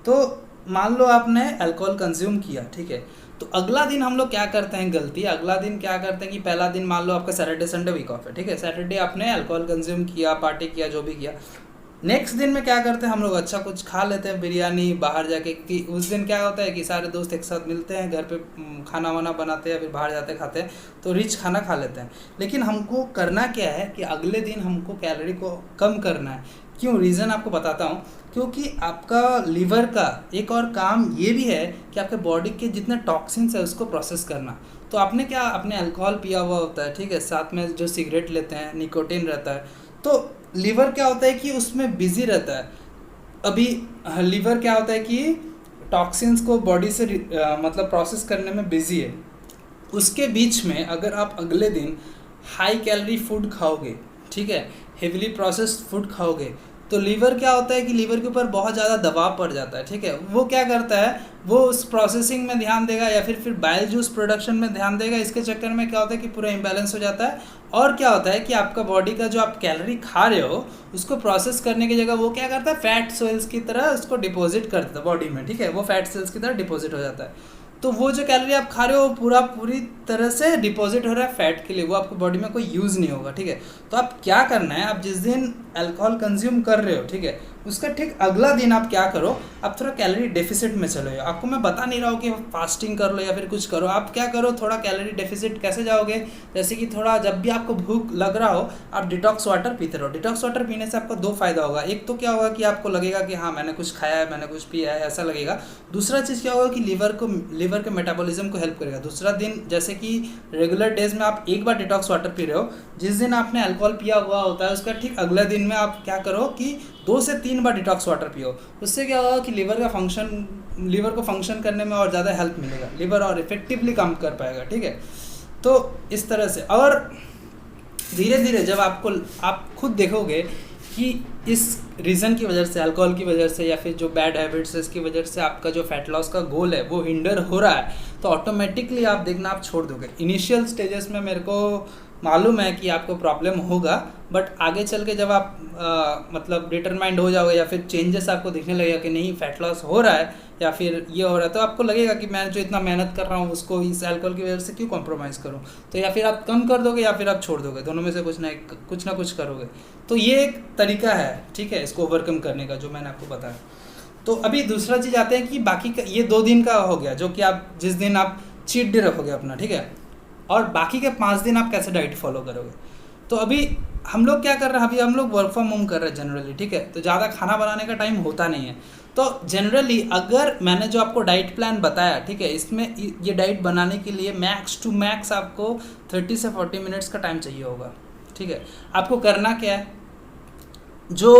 तो मान लो आपने अल्कोहल कंज्यूम किया, ठीक है, तो अगला दिन हम लोग क्या करते हैं गलती, अगला दिन क्या करते हैं कि पहला दिन मान लो आपका सैटरडे संडे वीक ऑफ है, ठीक है, सैटरडे आपने अल्कोहल कंज्यूम किया, पार्टी किया, जो भी किया, नेक्स्ट दिन में क्या करते हैं हम लोग, अच्छा कुछ खा लेते हैं, बिरयानी बाहर जाके, कि उस दिन क्या होता है कि सारे दोस्त एक साथ मिलते हैं, घर पे खाना वाना बनाते हैं, फिर बाहर जाते खाते हैं, तो रिच खाना खा लेते हैं। लेकिन हमको करना क्या है कि अगले दिन हमको कैलोरी को कम करना है। क्यों, रीज़न आपको बताता हूँ। क्योंकि आपका लीवर का एक और काम ये भी है कि आपके बॉडी के जितने टॉक्सिन्स है उसको प्रोसेस करना। तो आपने क्या, आपने अल्कोहल पिया हुआ होता है, ठीक है, साथ में जो सिगरेट लेते हैं, निकोटीन रहता है, तो लीवर क्या होता है कि उसमें बिजी रहता है। अभी लीवर क्या होता है कि टॉक्सिन्स को बॉडी से मतलब प्रोसेस करने में बिजी है। उसके बीच में अगर आप अगले दिन हाई कैलोरी फूड खाओगे, ठीक है, हेवीली प्रोसेस्ड फूड खाओगे, तो लीवर क्या होता है कि लीवर के ऊपर बहुत ज़्यादा दबाव पड़ जाता है, ठीक है। वो क्या करता है, वो उस प्रोसेसिंग में ध्यान देगा या फिर बाइल जूस प्रोडक्शन में ध्यान देगा। इसके चक्कर में क्या होता है कि पूरा इम्बैलेंस हो जाता है, और क्या होता है कि आपका बॉडी का जो आप कैलोरी खा रहे हो उसको प्रोसेस करने की जगह वो क्या करता है, फैट सेल्स की तरह उसको डिपॉजिट कर देता है बॉडी में, ठीक है, वो फैट सेल्स की तरह डिपॉजिट हो जाता है। तो वो जो कैलोरी आप खा रहे हो पूरी तरह से डिपॉजिट हो रहा है फैट के लिए, वो आपको बॉडी में कोई यूज़ नहीं होगा, ठीक है। तो आप क्या करना है, आप जिस दिन अल्कोहल कंज्यूम कर रहे हो, ठीक है, उसका ठीक अगला दिन आप क्या करो, आप थोड़ा कैलोरी डेफिसिट में चले जाओ। आपको मैं बता नहीं रहा हूँ कि फास्टिंग कर लो या फिर कुछ करो, आप क्या करो, थोड़ा कैलोरी डेफिसिट कैसे जाओगे, जैसे कि थोड़ा जब भी आपको भूख लग रहा हो आप डिटॉक्स वाटर पीते रहो। डिटॉक्स वाटर पीने से आपको 2 फायदा होगा। एक तो क्या होगा कि आपको लगेगा कि हाँ मैंने कुछ खाया है, मैंने कुछ पिया है, ऐसा लगेगा। दूसरा चीज़ क्या होगा कि लीवर के मेटाबॉलिज्म को हेल्प करेगा। दूसरा दिन, जैसे कि रेगुलर डेज में आप एक बार डिटॉक्स वाटर पी रहे हो, जिस दिन आपने अल्कोहल पिया हुआ होता है उसका ठीक अगले दिन में आप क्या करो कि 2 से 3 बार डिटॉक्स वाटर पियो। उससे क्या होगा कि लीवर को फंक्शन करने में और ज़्यादा हेल्प मिलेगा, लीवर और इफेक्टिवली काम कर पाएगा, ठीक है। तो इस तरह से, और धीरे धीरे जब आप खुद देखोगे कि इस रीज़न की वजह से, अल्कोहल की वजह से या फिर जो बैड हैबिट्स है इसकी वजह से आपका जो फैट लॉस का गोल है वो हिंडर हो रहा है, तो ऑटोमेटिकली आप देखना आप छोड़ दोगे। इनिशियल स्टेजेस में मेरे को मालूम है कि आपको प्रॉब्लम होगा, बट आगे चल के जब आप मतलब डिटरमाइंड हो जाओगे या फिर चेंजेस आपको दिखने लगेगा कि नहीं फैट लॉस हो रहा है या फिर ये हो रहा है, तो आपको लगेगा कि मैं जो इतना मेहनत कर रहा हूँ उसको इस अल्कोहल की वजह से क्यों कॉम्प्रोमाइज़ करूँ। तो या फिर आप कम कर दोगे या फिर आप छोड़ दोगे, दोनों में से कुछ ना कुछ करोगे। तो ये एक तरीका है, ठीक है, इसको ओवरकम करने का जो मैंने आपको बताया। तो अभी दूसरा चीज़ आते हैं कि बाकी का ये 2 दिन का हो गया जो कि आप जिस दिन आप चीट डे रखोगे अपना, ठीक है, और बाकी के 5 दिन आप कैसे डाइट फॉलो करोगे। तो अभी हम लोग क्या कर रहे हैं, अभी हम लोग वर्क फ्रॉम होम कर रहे हैं जनरली, ठीक है, तो ज़्यादा खाना बनाने का टाइम होता नहीं है। तो जनरली अगर मैंने जो आपको डाइट प्लान बताया, ठीक है, इसमें ये डाइट बनाने के लिए मैक्स टू मैक्स आपको 30 से 40 मिनट्स का टाइम चाहिए होगा, ठीक है। आपको करना क्या है, जो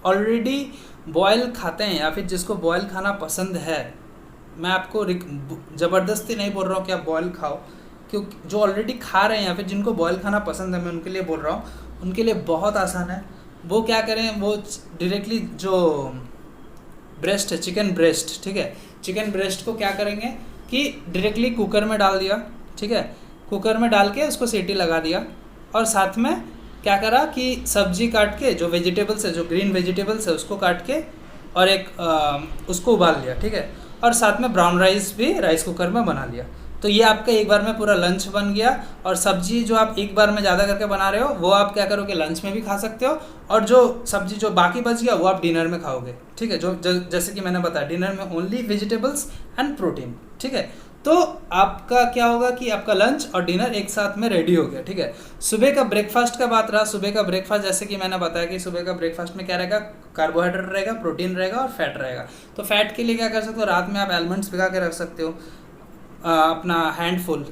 ऑलरेडी बॉयल खाते हैं या फिर जिसको बॉयल खाना पसंद है, मैं आपको ज़बरदस्ती नहीं बोल रहा हूँ कि आप बॉयल खाओ, क्योंकि जो ऑलरेडी खा रहे हैं या फिर जिनको बॉयल खाना पसंद है मैं उनके लिए बोल रहा हूँ, उनके लिए बहुत आसान है। वो क्या करें, वो डायरेक्टली जो ब्रेस्ट है, चिकन ब्रेस्ट, ठीक है, चिकन ब्रेस्ट को क्या करेंगे कि डायरेक्टली कुकर में डाल दिया, ठीक है, कुकर में डाल के उसको सीटी लगा दिया, और साथ में क्या करा कि सब्जी काट के, जो वेजिटेबल्स है, जो ग्रीन वेजिटेबल्स है उसको काट के और एक उसको उबाल लिया, ठीक है। और साथ में ब्राउन राइस भी राइस कुकर में बना लिया। तो ये आपका एक बार में पूरा लंच बन गया। और सब्जी जो आप एक बार में ज़्यादा करके बना रहे हो वो आप क्या करोगे, लंच में भी खा सकते हो, और जो सब्जी जो बाकी बच गया वो आप डिनर में खाओगे, ठीक है। जैसे कि मैंने बताया, डिनर में ओनली वेजिटेबल्स एंड प्रोटीन, ठीक है। तो आपका क्या होगा कि आपका लंच और डिनर एक साथ में रेडी हो गया, ठीक है। सुबह का ब्रेकफास्ट का बात रहा। सुबह का ब्रेकफास्ट जैसे कि मैंने बताया कि सुबह का ब्रेकफास्ट में क्या रहेगा, कार्बोहाइड्रेट रहेगा, प्रोटीन रहेगा और फैट रहेगा। तो फैट के लिए क्या कर सकते हो, रात में आप आलमंड्स भिगा के रख सकते हो, अपना हैंडफुल।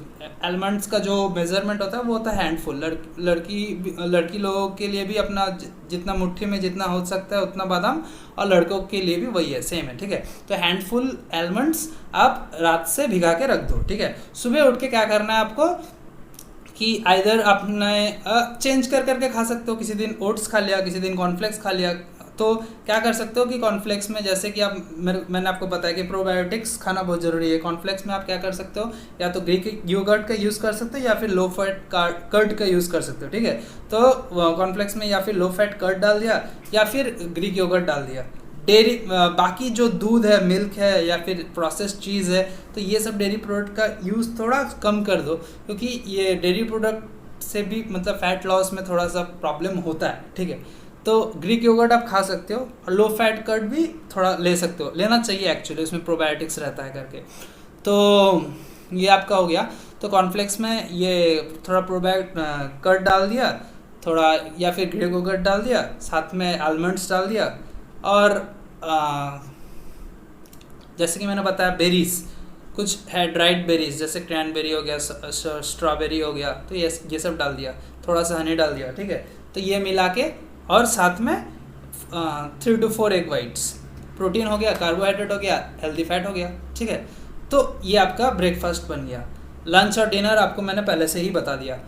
आलमंड्स का जो मेजरमेंट होता है वो होता है हैंडफुल। लड़की लोगों के लिए भी अपना जितना मुट्ठी में जितना हो सकता है उतना बादाम, और लड़कों के लिए भी वही है, सेम है, ठीक है। तो हैंडफुल आलमंड्स आप रात से भिगा के रख दो, ठीक है। सुबह उठ के क्या करना है आपको कि आइदर आपने चेंज कर करके खा सकते हो, किसी दिन ओट्स खा लिया, किसी दिन कॉर्नफ्लेक्स खा लिया। तो क्या कर सकते हो कि कॉर्नफ्लेक्स में जैसे कि आप मैंने आपको बताया कि प्रोबायोटिक्स खाना बहुत ज़रूरी है। कॉर्नफ्लेक्स में आप क्या कर सकते हो, या तो ग्रीक योगर्ट का यूज़ कर सकते हो या फिर लो फैट कर्ड का यूज़ कर सकते हो, ठीक है। तो कॉर्नफ्लेक्स में या फिर लो फैट कर्ड डाल दिया या फिर ग्रीक योगर्ट डाल दिया। डेयरी बाकी जो दूध है, मिल्क है या फिर प्रोसेस्ड चीज़ है, तो ये सब डेयरी प्रोडक्ट का यूज़ थोड़ा कम कर दो, क्योंकि ये डेयरी प्रोडक्ट से भी मतलब फैट लॉस में थोड़ा सा प्रॉब्लम होता है, ठीक है। तो ग्रीक योगर्ट आप खा सकते हो, और लो फैट कर्ड भी थोड़ा ले सकते हो, लेना चाहिए एक्चुअली, उसमें प्रोबायोटिक्स रहता है करके। तो ये आपका हो गया। तो कॉर्नफ्लेक्स में ये थोड़ा प्रोबायोटिक कर्ड डाल दिया थोड़ा, या फिर ग्रीक योगर्ट डाल दिया, साथ में आलमंड्स डाल दिया, और जैसे कि मैंने बताया बेरीज कुछ है, ड्राइड बेरीज जैसे क्रैनबेरी हो गया, स्ट्रॉबेरी हो गया, तो ये सब डाल दिया, थोड़ा सा हनी डाल दिया, ठीक है। तो ये मिला के, और साथ में 3 to 4 एग वाइट्स, प्रोटीन हो गया, कार्बोहाइड्रेट हो गया, हेल्दी फैट हो गया, ठीक है। तो ये आपका ब्रेकफास्ट बन गया। लंच और डिनर आपको मैंने पहले से ही बता दिया।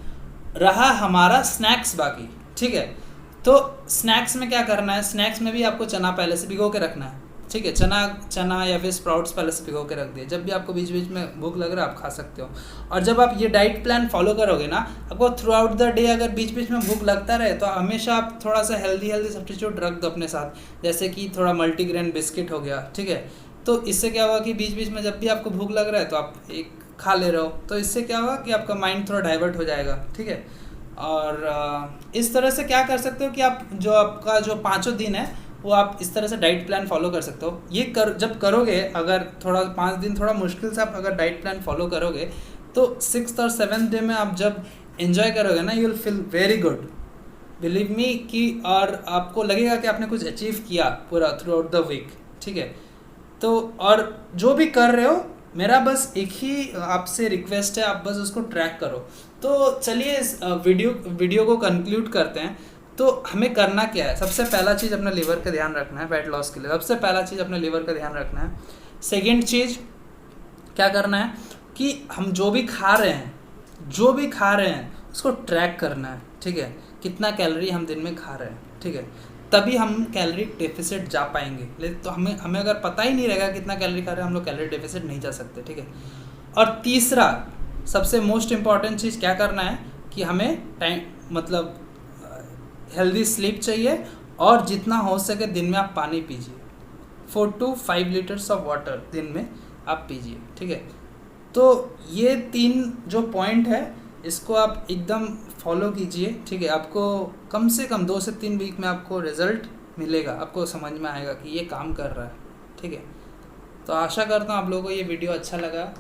रहा हमारा स्नैक्स बाकी, ठीक है। तो स्नैक्स में क्या करना है, स्नैक्स में भी आपको चना पहले से भिगो के रखना है, ठीक है। चना या फिर स्प्राउट्स पहले से भिगो के रख दिए, जब भी आपको बीच बीच में भूख लग रहा है आप खा सकते हो। और जब आप ये डाइट प्लान फॉलो करोगे ना, आपको थ्रू आउट द डे अगर बीच बीच में भूख लगता रहे तो हमेशा आप थोड़ा सा हेल्दी सब्स्टिट्यूट रख दो अपने साथ, जैसे कि थोड़ा मल्टीग्रेन बिस्किट हो गया, ठीक है। तो इससे क्या होगा कि बीच बीच में जब भी आपको भूख लग रहा है तो आप एक खा ले रहे हो, तो इससे क्या होगा कि आपका माइंड थोड़ा डाइवर्ट हो जाएगा, ठीक है। और इस तरह से क्या कर सकते हो कि आप जो आपका जो 5 दिन है वो आप इस तरह से डाइट प्लान फॉलो कर सकते हो। ये जब करोगे, अगर थोड़ा 5 दिन थोड़ा मुश्किल से आप अगर डाइट प्लान फॉलो करोगे, तो 6th और 7th डे में आप जब एंजॉय करोगे ना, you will feel very good, believe me कि, और आपको लगेगा कि आपने कुछ अचीव किया पूरा थ्रू आउट द वीक, ठीक है। तो और जो भी कर रहे हो, मेरा बस एक ही आपसे रिक्वेस्ट है, आप बस उसको ट्रैक करो। तो चलिए इस वीडियो को कंक्लूड करते हैं। तो हमें करना क्या है, सबसे पहला चीज़ अपने लीवर का ध्यान रखना है वेट लॉस के लिए। सबसे पहला चीज़ अपने लीवर का ध्यान रखना है। सेकंड चीज़ क्या करना है कि हम जो भी खा रहे हैं उसको ट्रैक करना है, ठीक है। कितना कैलोरी हम दिन में खा रहे हैं, ठीक है, तभी हम कैलोरी डेफिसिट जा पाएंगे। तो हमें अगर पता ही नहीं रहेगा कितना कैलोरी खा रहे हैं, हम लोग कैलोरी डेफिसिट नहीं जा सकते, ठीक है। और तीसरा सबसे मोस्ट इम्पॉर्टेंट चीज़ क्या करना है कि हमें टाइम मतलब हेल्दी स्लीप चाहिए, और जितना हो सके दिन में आप पानी पीजिए, 4 to 5 लीटर्स ऑफ वाटर दिन में आप पीजिए, ठीक है। तो ये 3 जो पॉइंट है इसको आप एकदम फॉलो कीजिए, ठीक है। आपको कम से कम 2 से 3 वीक में आपको रिजल्ट मिलेगा, आपको समझ में आएगा कि ये काम कर रहा है, ठीक है। तो आशा करता हूँ आप लोगों को ये वीडियो अच्छा लगा,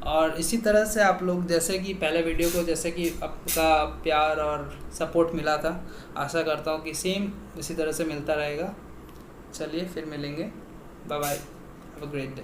और इसी तरह से आप लोग जैसे कि पहले वीडियो को जैसे कि आपका प्यार और सपोर्ट मिला था, आशा करता हूँ कि सेम इसी तरह से मिलता रहेगा। चलिए फिर मिलेंगे, bye bye, have a great day.